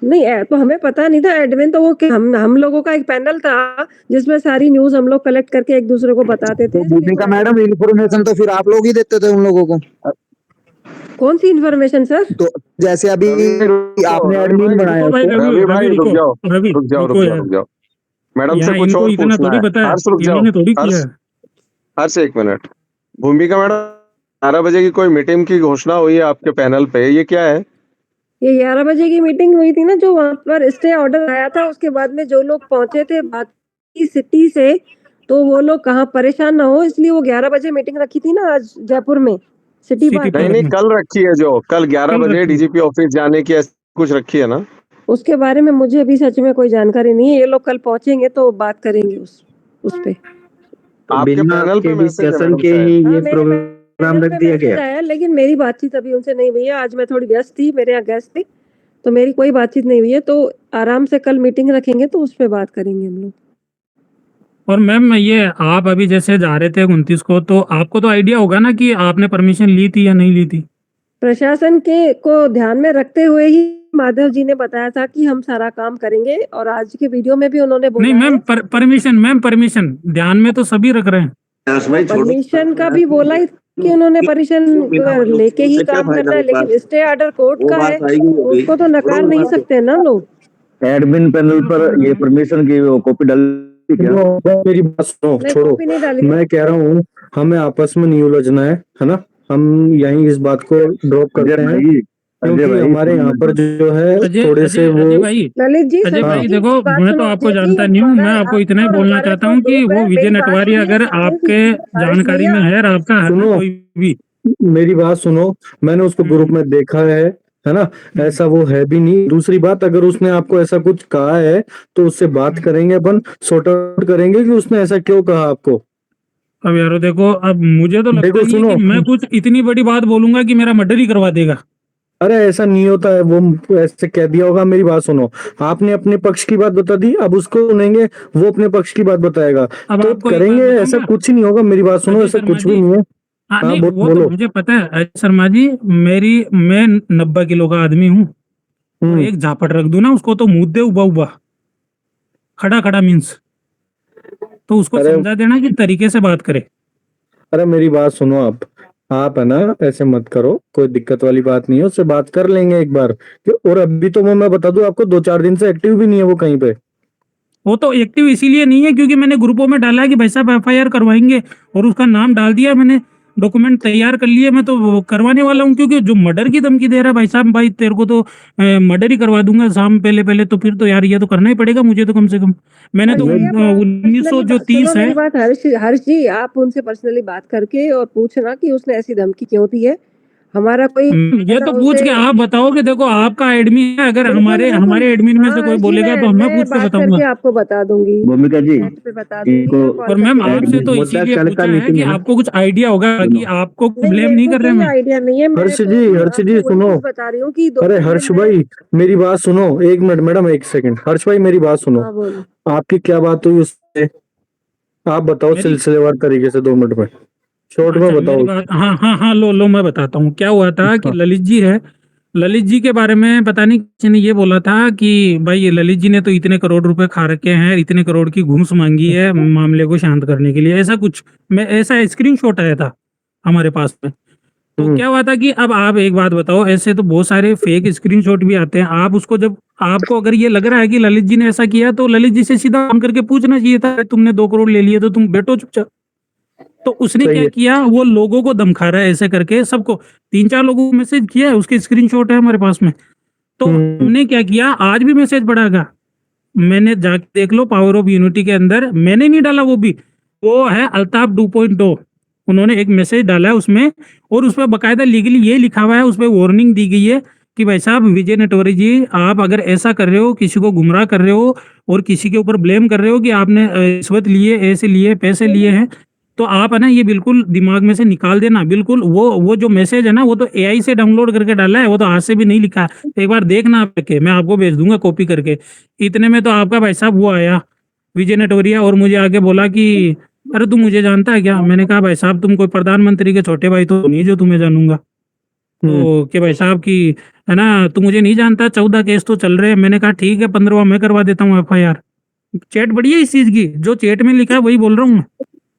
नहीं तो हमें पता नहीं था एडमिन तो वो हम लोगों का एक पैनल था जिसमें सारी न्यूज हम लोग कलेक्ट करके एक दूसरे को बताते थे। भूमिका मैडम इन्फॉर्मेशन तो फिर आप लोग ही देते थे उन लोगों को। कौन सी इन्फॉर्मेशन सर? तो जैसे अभी आपने एडमिन बनाया, रवि भाई रुक जाओ मैडम से कुछ और पूछना है। हर्ष रुक जाओ, हर्ष एक मिनट। भूमिका मैडम 11 बजे की कोई मीटिंग की घोषणा हुई है आपके पैनल पे, ये क्या है? ये 11 बजे की मीटिंग हुई थी ना, जो वहां पर स्टे ऑर्डर आया था, उसके बाद में जो लोग पहुंचे थे बाकी सिटी से, तो वो लोग कहाँ परेशान ना हो इसलिए वो 11 बजे मीटिंग रखी थी ना आज जयपुर में सिटी पार्क। नहीं कल रखी है, जो कल 11 बजे डीजीपी ऑफिस जाने की कुछ रखी है ना। उसके बारे में मुझे अभी सच में कोई जानकारी नहीं है, ये लोग कल पहुंचेंगे तो बात करेंगे उस पे। आपके पैनल पे डिस्कशन के ही ये प्रोग्राम रख दिया गया, लेकिन मेरी बातचीत अभी उनसे नहीं हुई है। आज मैं थोड़ी व्यस्त थी, मेरे यहाँ गेस्ट थे, तो मेरी कोई बातचीत नहीं हुई है। तो आराम से कल मीटिंग रखेंगे तो उस पर बात करेंगे हम लोग। और मैम ये आप अभी जैसे जा रहे थे 29 को, तो आपको तो आइडिया होगा ना कि आपने परमिशन ली थी या नहीं ली थी? प्रशासन के को ध्यान में रखते हुए ही माधव जी ने बताया था कि हम सारा काम करेंगे, और आज के वीडियो में भी उन्होंने बोला। नहीं मैम परमिशन ध्यान में तो सभी रख रहे हैं। परमिशन का भी बोला ही कि उन्होंने परमिशन लेके ही काम करना है, लेकिन स्टे ऑर्डर कोर्ट का है, उसको तो नकार नहीं सकते ना लोग। एडमिन पैनल पर ये परमिशन की कॉपी डाल। मेरी बात सुनो, छोड़ो, मैं कह रहा हूँ हमें आपस में नहीं उलझना है ना। हम यहीं इस बात को ड्रॉप करते हैं, क्योंकि हमारे यहाँ पर जो है थोड़े से वो ललित जी, अजय भाई देखो, मैं तो आपको जानता नहीं हूँ, मैं आपको इतना ही बोलना चाहता हूँ कि वो विजय नटवारी अगर आपके जानकारी में है, आपका सुनो, कोई भी मेरी बात सुनो, मैंने उसको ग्रुप में देखा है ना, ऐसा वो है भी नहीं। दूसरी बात, अगर उसने आपको ऐसा कुछ कहा है तो उससे बात करेंगे, अपन सॉर्ट आउट करेंगे कि उसने ऐसा क्यों कहा आपको। अब यारो देखो, अब मुझे तो लगता है कि मैं कुछ इतनी बड़ी बात बोलूंगा कि मेरा मर्डर ही करवा देगा। अरे ऐसा नहीं होता है, वो ऐसे कह दिया होगा। मेरी बात सुनो, आपने अपने पक्ष की बात बता दी, अब उसको सुनेंगे, वो अपने पक्ष की बात बताएगा, तो करेंगे। ऐसा कुछ ही नहीं होगा, मेरी बात सुनो, ऐसा कुछ भी नहीं है। हाँ, नहीं, वो तो मुझे पता है शर्मा जी, मैं 90 किलो का आदमी हूँ, एक झापट रख दूं ना उसको तो मुंह दे उबा खड़ा मीन्स, तो उसको समझा देना कि तरीके से बात करे। अरे मेरी बात सुनो, आप है ना, ऐसे मत करो, कोई दिक्कत वाली बात नहीं है, उससे बात कर लेंगे एक बार। और अभी तो मैं बता दूं आपको, 2-4 दिन से एक्टिव भी नहीं है वो कहीं पे। वो तो एक्टिव इसीलिए नहीं है क्योंकि मैंने ग्रुपों में डाला है कि भाई साहब FIR करवाएंगे, और उसका नाम डाल दिया मैंने, डॉक्यूमेंट तैयार कर लिए, मैं तो वो करवाने वाला हूँ। क्योंकि जो मर्डर की धमकी दे रहा है भाई साहब, भाई तेरे को तो मर्डर ही करवा दूंगा शाम पहले, तो फिर तो यार ये तो करना ही पड़ेगा मुझे तो, कम से कम। मैंने तो 1930 है। बात हर्ष जी, आप उनसे पर्सनली बात करके और पूछना कि उसने ऐसी धमकी क्यों दी है। हमारा कोई ये तो पूछ के आप बताओ कि देखो आपका एडमिन है, अगर हमारे एडमिन में से कोई बोलेगा तो मैं पूछ के बताऊंगा, आपको बता दूंगी। भूमिका जी, और मैम आपसे तो इसीलिए पूछा है कि आपको कुछ आइडिया होगा कि आपको ब्लेम नहीं कर रहे हैं। आइडिया नहीं है। हर्ष जी सुनो, बता रही हूँ कि अरे हर्ष भाई मेरी बात सुनो, 1 मिनट मैडम, 1 सेकंड। हर्ष भाई मेरी बात सुनो, आपकी क्या बात हुई आप बताओ मेरी सिलसिलेवार तरीके से 2 मिनट में, शॉर्ट में अच्छा मेरी बताओ। बात, हाँ हाँ हाँ, लो मैं बताता हूँ क्या हुआ था कि हाँ। ललित जी है, ललित जी के बारे में पता नहीं किसी ने ये बोला था कि भाई ये ललित जी ने तो इतने करोड़ रुपए खा रखे हैं, इतने करोड़ की घूस मांगी है मामले को शांत करने के लिए, ऐसा कुछ मैं ऐसा स्क्रीनशॉट आया था हमारे पास में। तो क्या हुआ था कि अब आप एक बात बताओ, ऐसे तो बहुत सारे फेक स्क्रीनशॉट भी आते हैं, आप उसको जब आपको अगर ये लग रहा है कि ललित जी ने ऐसा किया तो ललित जी से सीधा फोन करके पूछना चाहिए था, तुमने 2 करोड़ ले लिए तो तुम बैठो चुपचाप। तो उसने सही क्या है। किया, वो लोगों को दमखा रहा है ऐसे करके, सबको 3-4 लोगों को मैसेज किया है, उसके स्क्रीनशॉट है हमारे पास में। तो हमने क्या किया, आज भी मैसेज बढ़ागा, मैंने जाके देख लो पावर ऑफ यूनिटी के अंदर, मैंने नहीं डाला वो है अल्ताफ 2.0, उन्होंने एक मैसेज डाला है उसमें, और उस पर बकायदा लीगली ये लिखा हुआ है, उस पर वार्निंग दी गई है कि भाई साहब विजय नेटवर्क जी, आप अगर ऐसा कर रहे हो, किसी को गुमराह कर रहे हो और किसी के ऊपर ब्लेम कर रहे हो कि आपने रिश्वत लिए, ऐसे लिए, पैसे लिए हैं, तो आप है ना ये बिल्कुल दिमाग में से निकाल देना बिल्कुल। वो जो मैसेज है ना, वो तो एआई से डाउनलोड करके डाला है, वो तो हाथ से भी नहीं लिखा है, एक बार देखना आप के, मैं आपको भेज दूंगा कॉपी करके। इतने में तो आपका भाई साहब वो आया विजय नेटवरिया, और मुझे आके बोला कि अरे तू मुझे जानता है क्या? मैंने कहा भाई साहब तुम कोई प्रधानमंत्री के छोटे भाई तो नहीं जो तुम्हें जानूंगा। तो कि भाई साहब की है ना, तू मुझे नहीं जानता, 14 केस तो चल रहे हैं। मैंने कहा ठीक है, 15वां मैं करवा देता हूँ FIR। चैट बढ़िया इस चीज की, जो चैट में लिखा है वही बोल रहा हूँ मैं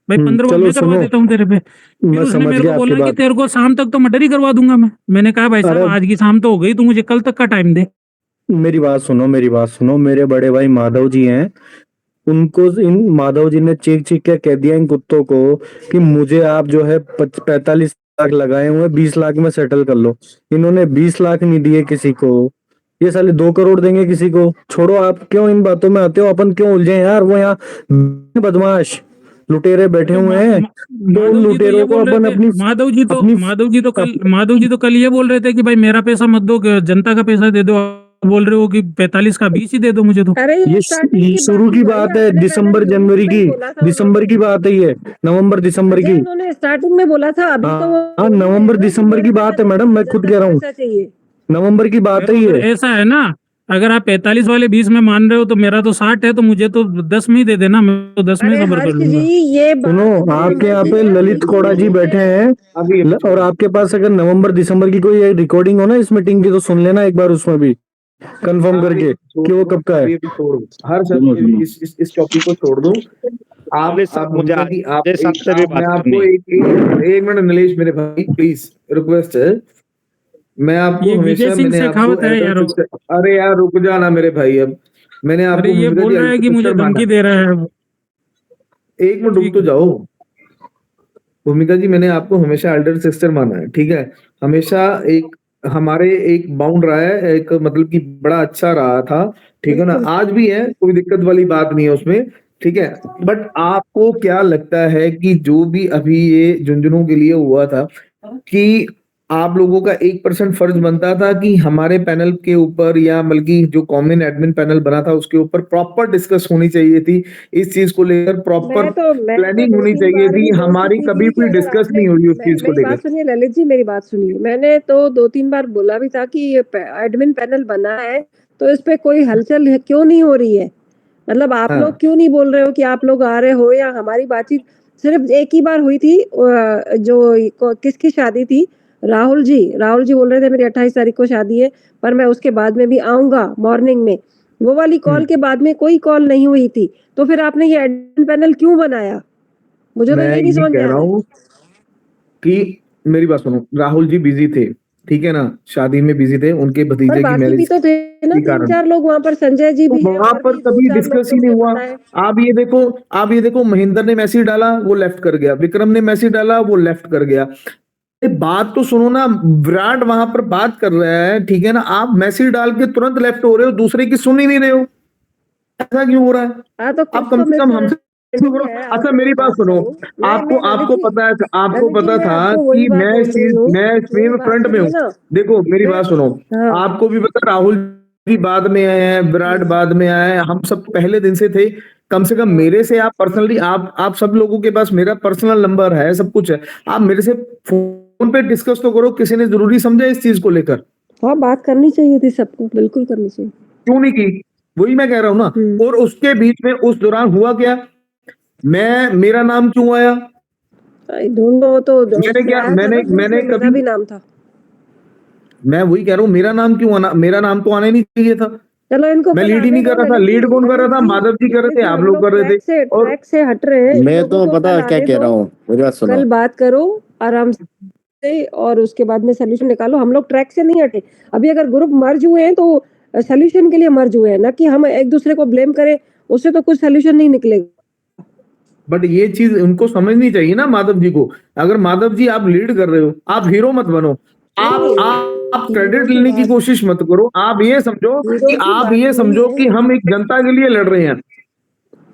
भाई, 15वां चलो मैं करवा सुनो, देता हूँ तेरे पे। फिर मैं उसने समझ मेरे गया को आपकी बोला कि बात। तेरे को शाम तक तो मर्डर ही करवा दूंगा मैं। मैंने कहा भाई साहब अरे आज की शाम तो हो गई, तू मुझे कल तक का टाइम दे। मेरी बात सुनो, मेरी बात सुनो, मेरे बड़े भाई माधव जी हैं, उनको इन माधव जी ने चीख चीख के कह दिया इन कुत्तों को कि मुझे आप जो है 45 लाख लगाए हुए 20 लाख में सेटल कर लो। इन्होंने 20 लाख नहीं दिए किसी को, ये साले 2 करोड़ देंगे किसी को। छोड़ो, आप क्यों इन बातों में आते हो, अपन क्यों उलझे यार। वो यहाँ बदमाश लुटेरे बैठे हुए हैं, तो उन माधव जी तो ये लुटेरों को बोल रहे अपन थे, अपनी अपनी माधव जी तो कल ये बोल रहे थे कि भाई मेरा पैसा मत दो, जनता का पैसा दे दो। बोल रहे हो कि 45 का 20 ही दे दो मुझे तो। अरे ये शुरू की बात है, दिसंबर जनवरी की, दिसंबर की बात है ये, नवंबर दिसंबर की। उन्होंने स्टार्टिंग में बोला था, अभी तो हाँ, नवंबर दिसंबर की बात है मैडम, मैं खुद कह रहा हूँ, चाहिए। नवंबर की बात है अगर ये। ऐसा है ना, अगर आप 45 वाले 20 में मान रहे हो तो मेरा तो 60 है, तो मुझे तो 10 में ही दे देना, मैं तो 10 में सबर कर लूंगा। ये सुनो, आपके यहाँ पे ललित कोड़ा जी बैठे हैं, और आपके पास अगर नवंबर दिसंबर की कोई रिकॉर्डिंग हो ना इस मीटिंग की, तो सुन लेना एक बार उसमें भी कंफर्म करके कि वो कब का है। हर सब इस टॉपिक को छोड़ दो। आप मुझे मैं आपको एक मिनट नीलेश मेरे भाई प्लीज रिक्वेस्ट है, मैं आपको ये विजय हमेशा सिंह मैंने शेखावत है यार। आपको अरे यार रुक जाना मेरे भाई, अब मैंने आपको अरे ये बोल रहा है कि मुझे धमकी दे रहा है। एक मिनट रुक तो जाओ भूमिका जी, मैंने आपको हमेशा एल्डर सिस्टर माना है, ठीक है, हमेशा एक हमारे एक बाउंड रहा है, एक मतलब कि बड़ा अच्छा रहा था, ठीक है ना, आज भी है, कोई दिक्कत वाली बात नहीं है उसमें, ठीक है। बट आपको क्या लगता है कि जो भी अभी ये झुंझुनू के लिए हुआ था, कि आप लोगों का 1% फर्ज बनता था कि हमारे पैनल के ऊपर या बल्कि जो कॉमन एडमिन पैनल बना था उसके ऊपर प्रॉपर डिस्कस होनी चाहिए थी, इस चीज को लेकर प्रॉपर प्लानिंग होनी चाहिए थी, हमारी कभी भी डिस्कस नहीं हुई उस चीज को मेरी बात लेकर। सुनिए ललित जी, मेरी बात सुनिए, मैंने तो 2-3 बार बोला भी था कि ये एडमिन पैनल बना है तो इस पे कोई हलचल क्यों नहीं हो रही है। मतलब आप लोग क्यों नहीं बोल रहे हो कि आप लोग आ रहे हो, या हमारी बातचीत सिर्फ एक ही बार हुई थी, जो किसकी शादी थी, राहुल जी बोल रहे थे मेरी 28 तारीख को शादी है, पर मैं उसके बाद में भी आऊंगा मॉर्निंग में। वो वाली कॉल के बाद में कोई कॉल नहीं हुई थी, तो फिर आपने ये एडमिन पैनल क्यों बनाया? मुझे तो ये नहीं समझ में आ रहा है कि मेरी बात सुनो, राहुल जी बिजी थे, ठीक है ना, शादी में बिजी थे, उनके भतीजे की मैरिज भी तो थे ना 3-4 लोग वहां पर, संजय जी भी, वहां पर कभी डिस्कस ही नहीं हुआ। आप ये देखो महेंद्र ने मैसेज डाला वो लेफ्ट कर गया, विक्रम ने मैसेज डाला वो लेफ्ट कर गया। बात तो सुनो ना, विराट वहां पर बात कर रहा है, ठीक है ना, आप मैसेज डाल के तुरंत लेफ्ट हो रहे हो, दूसरे की सुन ही नहीं रहे हो, ऐसा क्यों हो रहा है? तो आप कम से कम हमसे अच्छा मेरी बात सुनो, आपको पता था कि मैं इस चीज फ्रंट में हूँ। देखो मेरी बात सुनो, आपको भी पता राहुल जी बाद में आए हैं, विराट बाद में आए हैं, हम सब पहले दिन से थे। कम से कम मेरे से आप पर्सनली, आप सब लोगों के पास मेरा पर्सनल नंबर है, सब कुछ है, आप मेरे से फोन पे डिस्कस तो करो, किसी ने जरूरी समझा इस चीज को लेकर? हाँ, बात करनी चाहिए थी सबको, बिल्कुल करनी चाहिए, क्यों नहीं की? वही मैं कह रहा हूँ ना। और उसके बीच में उस दौरान हुआ क्या, मेरा नाम क्यों आया? I don't know. तो मैंने क्या मैंने मेरा कभी भी नाम था। मैं वही कह रहा हूँ, मेरा नाम क्यों आना? मेरा नाम तो आना ही नहीं चाहिए था। चलो इनको मैं फिर लीड ही आने नहीं दो कर रहा था। ललित लीड जी। कौन कर रहा था? ललित जी, माधव जी कर रहे ललित थे, जी, आप हम लोग लोग कर रहे थे। और ट्रैक से हट रहे हैं। इन मैं लोगों तो को पता कल क्या आने कह रहा दो, हूँ, मेरी बात सुनो। कल बात करो आराम से और उसके बाद में सोल्यूशन निकालो। हम लोग ट्रैक से नहीं हटे। अभी अगर ग्रुप मर्ज हुए हैं तो सोल्यूशन के लिए मर्ज हुए हैं, ना कि हम एक दूसरे को ब्लेम करें। उससे तो कुछ सोल्यूशन नहीं निकलेगा। बट ये चीज उनको समझनी चाहिए ना माधव जी को। अगर माधव जी आप लीड कर रहे हो, आप हीरो मत बनो। आप क्रेडिट लेने की कोशिश मत करो। आप ये समझो कि हम एक जनता के लिए लड़ रहे हैं।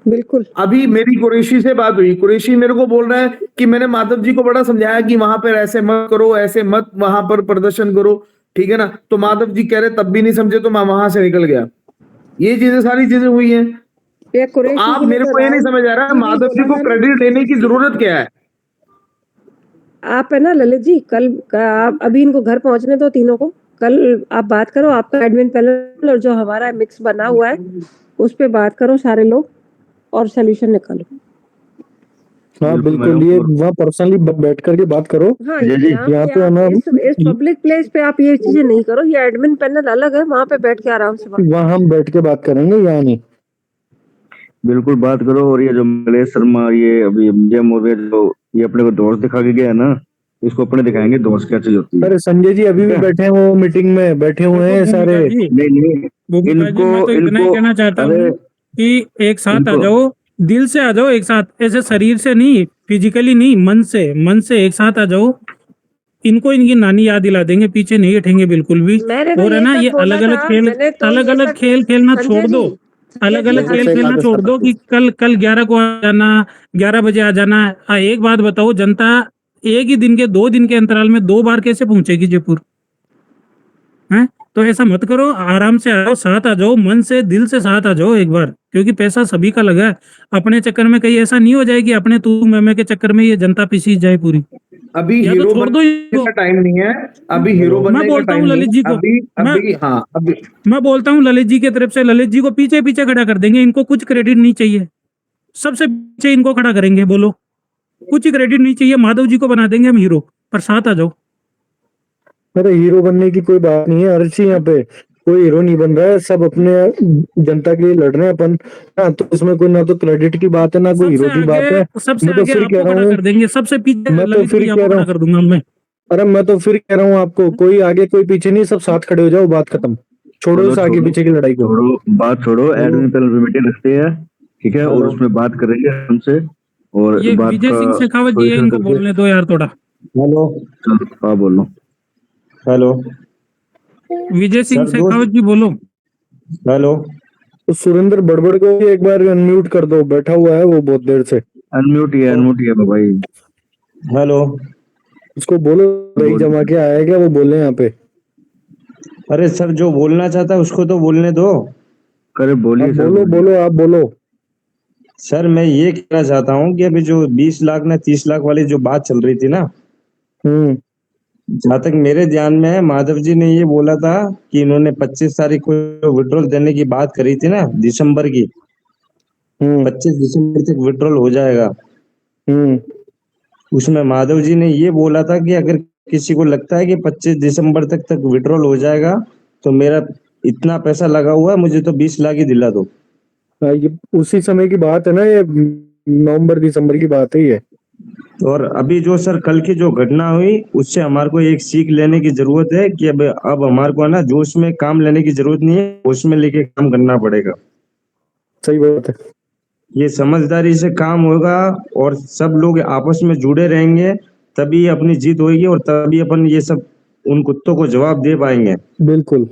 बिल्कुल। अभी मेरी कुरैशी से बात हुई, कुरैशी मेरे को बोल रहा है कि मैंने माधव जी को बड़ा समझाया कि वहां पर ऐसे मत करो, ऐसे मत वहां पर प्रदर्शन करो, ठीक है ना। तो माधव जी कह रहे तब भी नहीं समझे, तो मैं वहां से निकल गया। ये चीजें सारी चीजें हुई हैं। तो आप मेरे को ये नहीं समझ आ रहा माधव जी को क्रेडिट लेने की जरूरत क्या है? आप है ना ललित जी, कल आप अभी इनको घर पहुंचने दो तीनों को। कल आप बात करो, आपका एडमिन पैनल और जो हमारा मिक्स बना हुआ है उस पे बात करो सारे लोग और सोल्यूशन निकालो। हाँ बिल्कुल, ये वहाँ पर्सनली बैठ करके बात करो। हाँ, यहाँ पे है ना, इस पब्लिक प्लेस पे आप ये चीजें नहीं करो। ये एडमिन पैनल अलग है, वहाँ पे बैठ के आराम से बात। वहाँ हम बैठ के बात करेंगे, यहाँ नहीं। बिल्कुल बात करो। और ये जो मलेश शर्मा, ये अभी जेम हो गया, जो ये अपने को दोस्त दिखा के गया है ना, इसको अपने दिखाएंगे दोस्त क्या चीज होती है। अरे संजय जी अभी भी बैठे हैं, वो मीटिंग में बैठे हुए हैं सारे। नहीं भूमिका जी, मैं तो इतना ही कहना चाहता हूँ कि एक साथ आ जाओ, दिल से आ जाओ एक साथ, ऐसे शरीर से नहीं, फिजिकली नहीं, मन से एक साथ आ जाओ। इनको इनकी नानी याद दिला देंगे, पीछे नहीं हटेंगे बिल्कुल भी। और है ना, ये अलग अलग खेल खेलना छोड़ दो। अलग अलग खेल खेलना छोड़ दो कि कल 11 को आ जाना, 11 बजे आ जाना। एक बात बताओ, जनता एक ही दिन के 2 दिन के अंतराल में 2 बार कैसे पहुंचेगी जयपुर? हैं? तो ऐसा मत करो, आराम से आओ, साथ आ जाओ, मन से दिल से साथ आ जाओ एक बार, क्योंकि पैसा सभी का लगा है। अपने चक्कर में कहीं ऐसा नहीं हो जाए कि अपने तू मैं के चक्कर में ये जनता पिसी जाए पूरी। अभी या हीरो तो छोड़ दो बनने का टाइम नहीं है। अभी हीरो बनने मैं का बोलता टाइम हूँ नहीं ललित जी को, अभी मैं बोलता हूँ ललित जी की तरफ से, ललित जी को पीछे पीछे खड़ा कर देंगे। इनको कुछ क्रेडिट नहीं चाहिए, सबसे पीछे इनको खड़ा करेंगे। बोलो, कुछ ही क्रेडिट नहीं चाहिए, माधव जी को बना देंगे हम हीरो, पर साथ आ जाओ। अरे हीरो बनने की कोई बात नहीं है अर्शी, यहाँ पे कोई हीरो नहीं बन रहा है। सब अपने जनता के लिए लड़ रहे हैं अपन। हाँ, तो इसमें कोई ना तो क्रेडिट की बात है, ना कोई हीरो की बात है। सबसे मैं तो आगे फिर कह आपको रहा खड़ा हूँ, कर देंगे, सबसे पीछे मैं तो ललित फिर जी कह आपको रहा खड़ा हूँ, कर दूंगा मैं। अरे मैं तो फिर कह रहा हूँ आपको, कोई आगे कोई पीछे नहीं, सब साथ खड़े हो जाओ, बात खत्म। छोड़ो इस आगे पीछे की लड़ाई को। बात छोड़ो, एडमिन पैनल पे मीटिंग रखते हैं, ठीक है, और उसमें बात करेंगे हमसे। और ये बात विजय का सिंह शेखावत जी है, इनको बोलने दो यार थोड़ा। हेलो, हाँ बोलो। हेलो विजय सिंह सर, शेखावत जी बोलो। हेलो। तो सुरेंद्र बड़बड़ को भी एक बार अनम्यूट कर दो, बैठा हुआ है वो बहुत देर से। अनम्यूट ही है भाई। हेलो, उसको बोलो दही जमा के आया क्या, वो बोले यहाँ पे। अरे सर, जो बोलना चाहता है उसको तो बोलने दो। अरे बोलिए सर। बोलो आप बोलो। सर, मैं ये कहना चाहता हूँ कि अभी जो 20 लाख ना 30 लाख वाली जो बात चल रही थी ना, जहाँ तक मेरे ध्यान में है, माधव जी ने ये बोला था कि इन्होंने 25 तारीख को विड्रॉल देने की बात करी थी ना, दिसंबर की। 25 दिसंबर तक विड्रॉल हो जाएगा। उसमें माधव जी ने ये बोला था कि अगर किसी को लगता है कि 25 दिसंबर तक विड्रॉल हो जाएगा तो मेरा इतना पैसा लगा हुआ है, मुझे तो 20 लाख ही दिला दो। ये उसी समय की बात है ना, ये नवंबर दिसंबर की बात है ये। और अभी जो सर कल की जो घटना हुई, उससे हमारे को एक सीख लेने की जरूरत है कि अब हमारे को है ना जोश में काम लेने की जरूरत नहीं है, होश में लेके काम करना पड़ेगा। सही बात है। ये समझदारी से काम होगा और सब लोग आपस में जुड़े रहेंगे, तभी अपनी जीत होगी और तभी अपन ये सब उन कुत्तों को जवाब दे पाएंगे। बिल्कुल।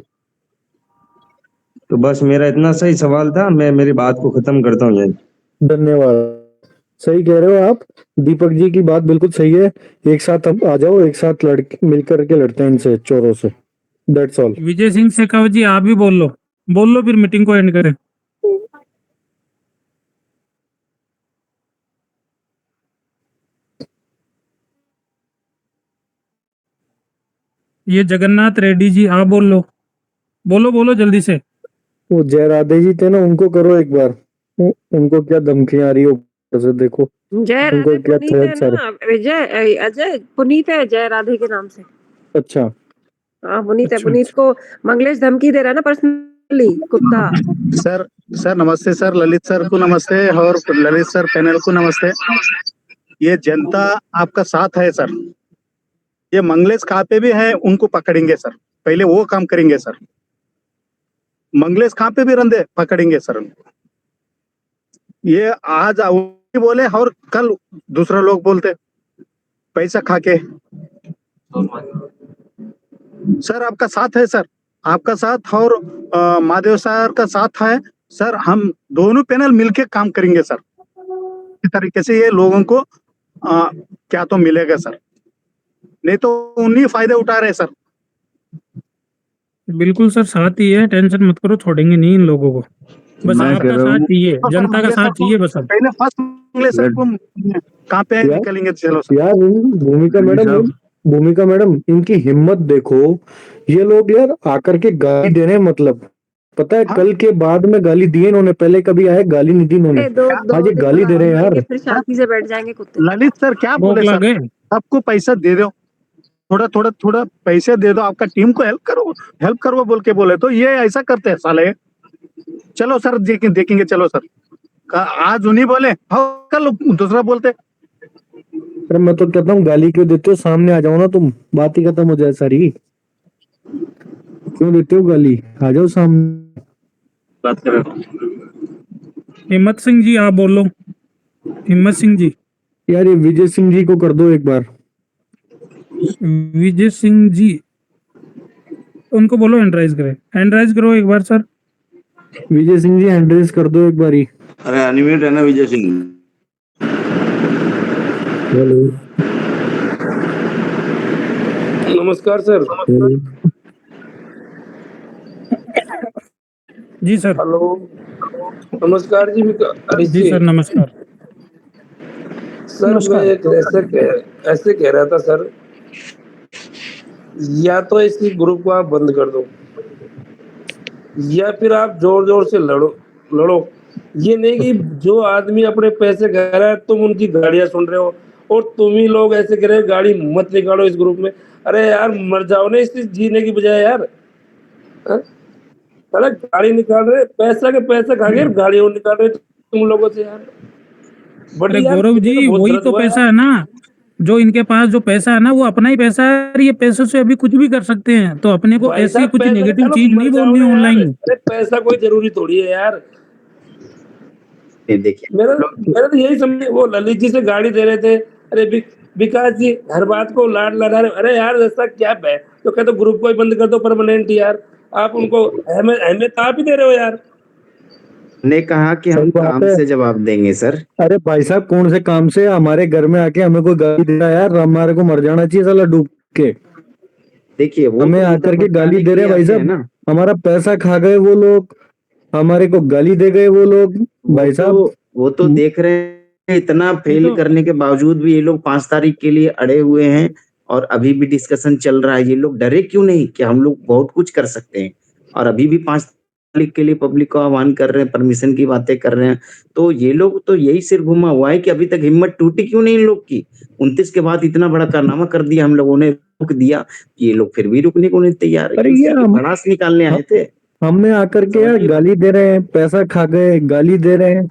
तो बस मेरा इतना सही सवाल था, मैं मेरी बात को खत्म करता हूँ। धन्यवाद। सही कह रहे हो आप, दीपक जी की बात बिल्कुल सही है। एक साथ अब आ जाओ, एक साथ मिलकर के लड़ते हैं इनसे चोरों से। That's all. विजय सिंह शेखावत जी आप भी बोल लो, फिर मीटिंग को एंड करें। ये जगन्नाथ रेड्डी जी आप बोलो जल्दी से। वो जय राधे जी थे ना, उनको करो एक बार। उनको क्या धमकियां आ रही हो जैसे देखो जय उनको राधे क्या पुनीत है थ्रेट सर। ना, विजय अजय पुनीत है जय राधे के नाम से। अच्छा हाँ पुनीत है, अच्छा पुनीत को मंगलेश धमकी दे रहा है ना पर्सनली, कुत्ता। सर सर नमस्ते सर, ललित सर को नमस्ते और ललित सर पैनल को नमस्ते। ये जनता आपका साथ है सर। ये मंगलेश कहाँ पे भी है उनको पकड़ेंगे सर, पहले वो काम करेंगे सर। मंगलेश कहाँ पे भी रंधे पकड़ेंगे सर। ये आज बोले और कल दूसरा लोग बोलते पैसा खा के। सर आपका साथ है सर, आपका साथ और महादेव सर का साथ है सर। हम दोनों पैनल मिलके काम करेंगे सर। इस तरीके से ये लोगों को क्या तो मिलेगा सर, नहीं तो उन्हीं फायदे उठा रहे सर। बिल्कुल सर, साथ ही है, टेंशन मत करो, छोड़ेंगे नहीं इन लोगों को। बस मैं आपका कह रहा साथ हूँ चाहिए, जनता का साथ चाहिए बस अब। पहले फर्स्ट मंगलेश सर को कहाँ पे यार निकलेंगे चलो सर। यार भूमिका जी मैडम साहब। भूमिका मैडम इनकी हिम्मत देखो। ये लोग यार आकर के गाली दे रहे हैं, मतलब पता है कल के बाद में गाली दी इन्होंने, पहले कभी आए गाली नहीं दी इन्होंने, दो आज ये दिन गाली दे रहे हैं यार। फिर शांति से बैठ जाएंगे कुत्ते। ललित सर क्या भोग बोले सर, लगे। सबको पैसा दे दो, थोड़ा पैसे दे दो, आपका टीम को हेल्प करो बोल के बोले तो ये ऐसा करते हैं साले। चलो सर देखेंगे चलो सर। आज उन्हीं बोले हाँ, कल दूसरा बोलते। अरे मैं तो कहता हूँ गाली क्यों देते हो, सामने आ जाओ ना तुम, बात ही खत्म हो जाए सारी। क्यों देते हो गाली, आ जाओ सामने। बात करें हिम्मत सिंह जी आप बोलो, हिम्मत सिंह जी। यार ये विजय सिंह जी को कर दो एक बार। विजय सिंह जी, उनको बोलो हैंड राइज करो एक बार sir. Vijay Singh ji hand raise कर दो एक बारी। अरे अनम्यूट है ना विजय सिंह। हेलो नमस्कार सर। जी सर। हेलो नमस्कार जी हरीश जी सर नमस्कार। सर मैं एक ऐसे कह रहा था सर, या तो इसी ग्रुप को आप बंद कर दो या फिर आप जोर जोर से लड़ो। ये नहीं कि जो आदमी अपने पैसे कह रहा है तुम उनकी गाड़ियां सुन रहे हो और तुम ही लोग ऐसे कह रहे हो गाड़ी मत निकालो इस ग्रुप में। अरे यार मर जाओ ना इस जीने की बजाय यार। अरे गाड़ी निकाल रहे, पैसा के पैसे खा के गाड़ियों निकाल रहे तुम लोगों से यार। अरे गौरव जी वही तो पैसा है ना, जो इनके पास जो पैसा है ना वो अपना ही पैसा है। ये पैसों से अभी कुछ भी कर सकते हैं, तो अपने को ऐसी कुछ नेगेटिव चीज नहीं बोलनी ऑनलाइन। अरे पैसा कोई जरूरी थोड़ी है यार। देखिए मेरा तो यही समझे, वो ललित जी से गाड़ी दे रहे थे, अरे विकास जी हर बात को लाड लड़ा रहे। अरे यार ऐसा क्या है, तो कहते ग्रुप को ही बंद कर दो परमानेंट यार। आप उनको अहमियत आप ही दे रहे हो यार। ने कहा कि हम काम से जवाब देंगे सर। अरे भाई साहब कौन से काम से, हमारे घर में आके हमें कोई गाली दे रहा है यार, हमारे को मर जाना चाहिए साला डूब के। देखिए हमें आकर के गाली दे रहे भाई साहब, हमारा पैसा खा गए वो लोग, हमारे को गाली दे गए वो लोग। भाई साहब वो तो देख रहे हैं, इतना फेल करने के बावजूद भी ये लोग 5 तारीख के लिए अड़े हुए हैं और अभी भी डिस्कशन चल रहा है। ये लोग डरे क्यों नहीं कि हम लोग बहुत कुछ कर सकते हैं, और अभी भी 5 तारीख के लिए पब्लिक को आह्वान कर रहे हैं, परमिशन की बातें कर रहे हैं। तो ये लोग तो यही सिर घुमा हुआ है कि अभी तक हिम्मत टूटी क्यों नहीं इन लोग की। 29 के बाद इतना बड़ा कारनामा कर दिया हम लोगों ने, रुक दिया, ये लोग फिर भी रुकने को नहीं तैयार है। ये भड़ास निकालने आए थे। हमने आकर के यार गाली दे रहे हैं, पैसा खा गए, गाली दे रहे हैं।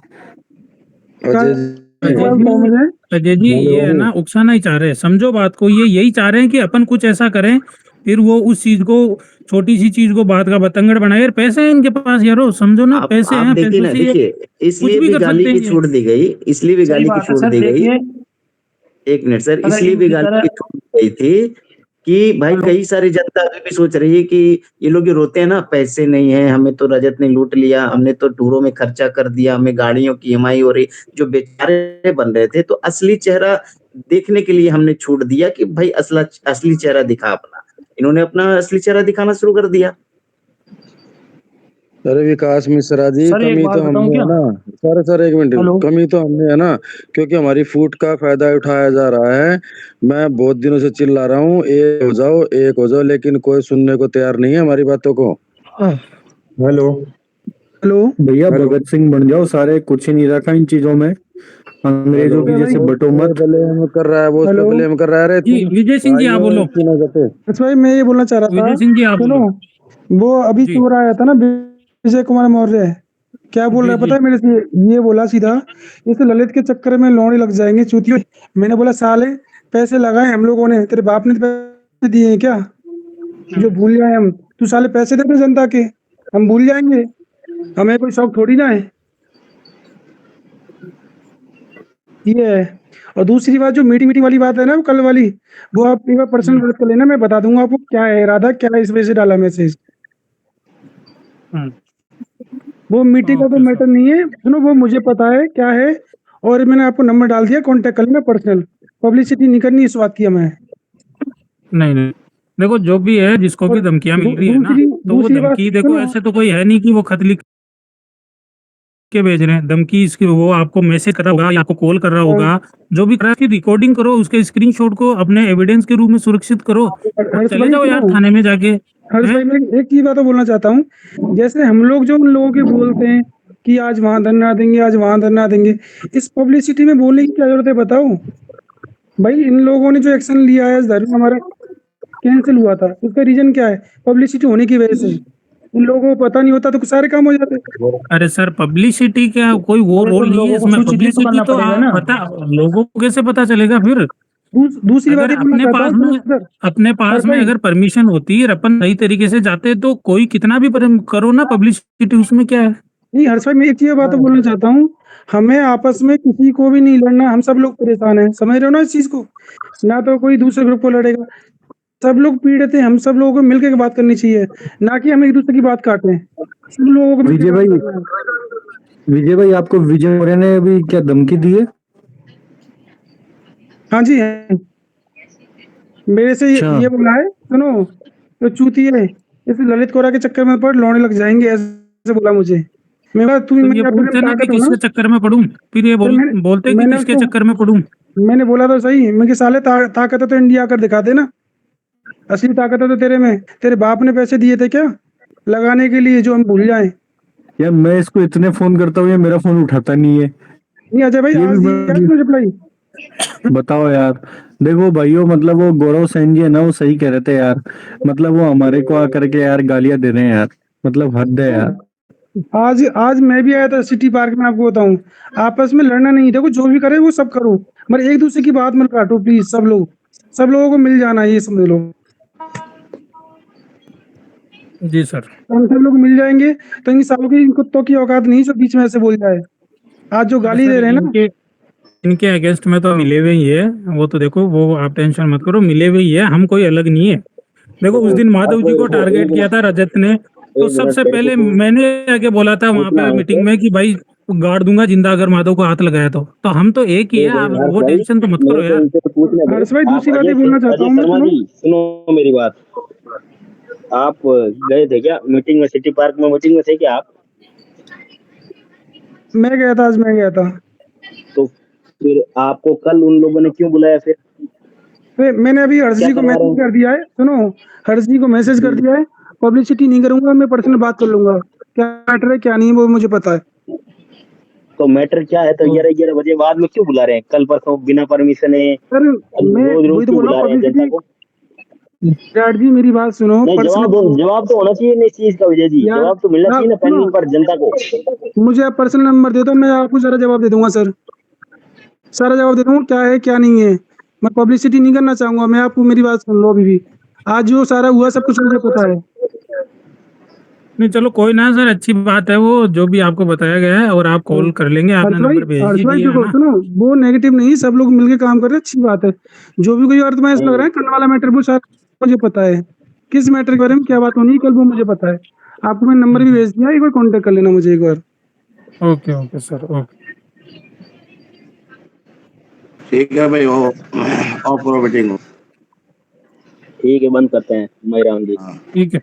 अजय जी ये है ना उकसाना ही चाह रहे हैं, समझो बात को। ये यही चाह रहे हैं कि अपन कुछ ऐसा करें, फिर वो उस चीज को, छोटी सी चीज को बात का बतंगड़ बनाए। यार पैसे हैं इनके पास यारो, समझो ना पैसे हैं। देखिए ना, देखिए इसलिए भी गाली की छूट दी गई, इसलिए भी गाली की छूट दी गई। एक मिनट सर, इसलिए भी गाली की छूट दी गई थी कि भाई कई सारी जनता अभी भी सोच रही है कि ये लोग रोते हैं ना, पैसे नहीं है, हमें तो रजत ने लूट लिया, हमने तो टूरों में खर्चा कर दिया, हमें गाड़ियों की ईएमआई हो रही। जो बेचारे बन रहे थे, तो असली चेहरा देखने के लिए हमने छूट दिया कि भाई असली चेहरा दिखा अपना। इन्होंने अपना असली चेहरा दिखाना शुरू कर दिया। अरे विकास मिश्रा जी, कमी तो हमने है ना सर एक मिनट, कमी तो हमने है ना, क्योंकि हमारी फूट का फायदा उठाया जा रहा है। मैं बहुत दिनों से चिल्ला रहा हूँ एक हो जाओ, लेकिन कोई सुनने को तैयार नहीं है हमारी बातों को। हेलो भैया भगत सिंह बन जाओ सारे, कुछ ही नहीं रखा इन चीजों में। अंग्रेजों की जैसे बटो मत। ब्लेम कर रहा है वो, उस पे हेलो। ब्लेम कर रहा है। अरे जी विजय सिंह जी आप बोलो। अच्छा भाई मैं ये बोलना चाह रहा था, विजय सिंह जी आप सुनो, बोलो। वो अभी जी चोर आया था ना विजय कुमार मौर्य, क्या बोल जी रहा है जी पता है मेरे से? ये बोला सीधा, इस ललित के चक्कर में लौड़े लग जाएंगे चूतियों। मैंने बोला साले पैसे लगाए हम लोगों ने, तेरे बाप ने पैसे दिए हैं क्या जो भूल जाए हम? तू साले पैसे दे दे जनता के, हम भूल जाएंगे? हमें कोई शौक थोड़ी ना है। ये है। और दूसरी बात जो मीटिंग मीटिंग वाली बात है ना, वो कल वाली, वो आप एक बार पर्सनल बात कर लेना, मैं बता दूंगा आपको क्या है इरादा, क्या है इस वजह से डाला मैसेज। वो मीटिंग का कोई मैटर नहीं है, सुनो वो मुझे पता है क्या है, और मैंने आपको नंबर डाल दिया, कांटेक्ट कर लेना पर्सनल, पब्लिसिटी नहीं करनी इस बात की हमें। नहीं नहीं देखो जो भी है, जिसको भी धमकियां मिल रही है ना, दूसरी तो वो दूसरी बात धमकी देखो सुनो, ऐसे तो कोई है नहीं कि वो खत लिख के भेज रहे हैं। धमकी इसकी वो आपको मैसेज कर रहा होगा या आपको कॉल कर रहा होगा, जो भी कर रहा है, रिकॉर्डिंग करो, उसके स्क्रीनशॉट को अपने एविडेंस के रूप में सुरक्षित करो और हर्ष चले भाई जाओ यार सुनो, थाने में जाके। हर्ष भाई मैं एक चीज बात और बोलना चाहता हूँ, जैसे हम लोग जो उन लोगों के बोलते हैं कि आज वहां धरना देंगे, आज वहां धरना देंगे, इस पब्लिसिटी में बोलने की क्या जरूरत है बताओ भाई? इन लोगों ने जो एक्शन लिया है, धरना हमारा कैंसिल हुआ था, उसका रीजन क्या है? पब्लिसिटी होने की वजह से। इन लोगों को पता नहीं होता तो सारे काम हो जाते। अरे सर पब्लिसिटी क्या कोई वो अरे तो रोल नहीं है लोगों को इसमें। सूचित तो पब्लिसिटी करना तो पड़ेगा ना। पता लोगों को कैसे पता चलेगा फिर? दूसरी बात अगर ये बोलना अपने चाहता पास हूँ, सुनो में सर, अपने पास हर्ष में भाई, अगर परमिशन होती है, अपन सही तरीके से जाते तो कोई कितना भी करो ना पब्लिसिटी, उसमें क्या है? नहीं हर्ष भाई मैं एक चीज बात तो बोलना चाहता हूँ, हमें आपस में किसी को भी नहीं लड़ना, हम सब लोग परेशान हैं, समझ रहे हो ना इस चीज को? ना तो कोई दूसरे ग्रुप को लड़ेगा, सब लोग पीड़ित हैं, हम सब लोगों को मिलकर के बात करनी चाहिए, ना कि हम एक दूसरे की बात काटें। सब लोगों को मिलकर विजय बात भाई, करना है। विजय भाई आपको विजय मौर्य ने अभी क्या धमकी दी है? हाँ जी है। मेरे से अच्छा ये बोला है, सुनो, तो चूती है इस ललित कोरा के चक्कर में पड़ लौड़ने लग जाएंगे, ऐसे बोला मुझे। मैं कहा तुम तो मैं ये अपने बोलते ना कि ताकत हो ना, किसके चक्कर में पढ़ूं, फिर ये फिर बोलते कि मैंने किसके उसको चक्कर में पढ़ूं। मैंने बोला तो सही, मैं कि साले ताकत है तो इंडिया आकर दिखा दे ना, असली ताकत है तो तेरे में, तेरे बाप ने पैसे दिए थे क्या लगाने के लिए जो हम भूल जाएं? यार मैं इसको इतने फोन करता हूँ, ये मेरा फोन उठाता नहीं है। नहीं अजय भाई ये आज भी दिया तुमने रिप्लाई? बताओ यार। देखो भाइयों, मतलब वो गौरव सैन जी है ना, वो सही कह रहे थे यार। मतलब वो हमारे को आकर के यार गालियां दे रहे हैं यार, मतलब हद है यार। आज आज मैं भी आया था सिटी पार्क में, आपको बताऊं, आपस में लड़ना नहीं, देखो जो भी करे वो सब करो, मगर एक दूसरे की बात मत काटो प्लीज। सब लोगों को मिल जाना, ये समझ लो। जी सर। हम सब लोग मिल जाएंगे तो इन सालों की, इन कुत्तों की औकात नहीं जो बीच में ऐसे बोल जाए। आज जो अरे गाली सर दे रहे हैं ना, इनके अगेंस्ट में तो मिले हुए ही है, वो तो देखो, वो आप टेंशन मत करो, मिले हुए ही है, हम कोई अलग नहीं है। देखो उस दिन माधव जी को टारगेट किया था रजत ने, तो सबसे पहले मैंने आके बोला था वहां पे मीटिंग में कि भाई गाड़ दूंगा जिंदा अगर माधव को हाथ लगाया तो हम तो एक ही है, आप वो टेंशन तो मत करो यार। हर्ष भाई दूसरी बात ये बोलना चाहता हूँ मैं, सुनो, सुनो मेरी बात। आप गए थे क्या मीटिंग में? सिटी पार्क में मीटिंग में थे क्या आप? मैं गया था, आज मैं गया था। तो फिर आपको कल उन लोगों ने क्यों बुलाया फिर? मैंने अभी हर्ष जी को मैसेज कर दिया है, सुनो, हर्ष जी को मैसेज कर दिया है, पब्लिसिटी नहीं करूंगा, मैं पर्सनल बात कर लूंगा, क्या मैटर है क्या नहीं वो मुझे पता है। तो मैटर क्या है? तो 11 बजे बाद में क्यों बुला रहे हैं? कल परसों बिना परमिशन है, सर मैं रोज वही तो क्यों बोल बुला रहा रहे हैं हूँ, जनता को? विराट जी मेरी बात सुनो, नहीं, जवाब तो होना चाहिए ना इस चीज का विजय जी, जवाब तो मिलना चाहिए ना पैनल पर जनता को। मुझे आप पर्सनल नंबर दे दो, मैं आपको सारा जवाब दे दूंगा सर, सारा जवाब दे दूंगा क्या है क्या नहीं है। मैं पब्लिसिटी नहीं करना चाहूंगा, मैं आपको, मेरी बात सुन लो अभी भी, आज जो सारा हुआ सब कुछ मुझे पता है। नहीं चलो कोई ना सर, अच्छी बात है वो जो भी आपको बताया गया है, और आप कॉल कर लेंगे, आपने नंबर भेज ही दिया है ना। सुनो, वो नेगेटिव नहीं, सब लोग मिलके काम कर रहे हैं, अच्छी बात है। जो भी कोई अर्थ में ऐसा लग रहा है करने वाला मैटर, वो सारा मुझे पता है, किस मैटर के बारे में क्या बात होनी है कल, वो मुझे पता है। आपको मैं नंबर भी भेज दिया, एक बार कॉन्टेक्ट कर लेना मुझे एक बार। ओके ओके सर, ओके ठीक है भाई, वो ऑफ करो मीटिंग। ठीक है, बंद करते हैं महिराम जी। ठीक है।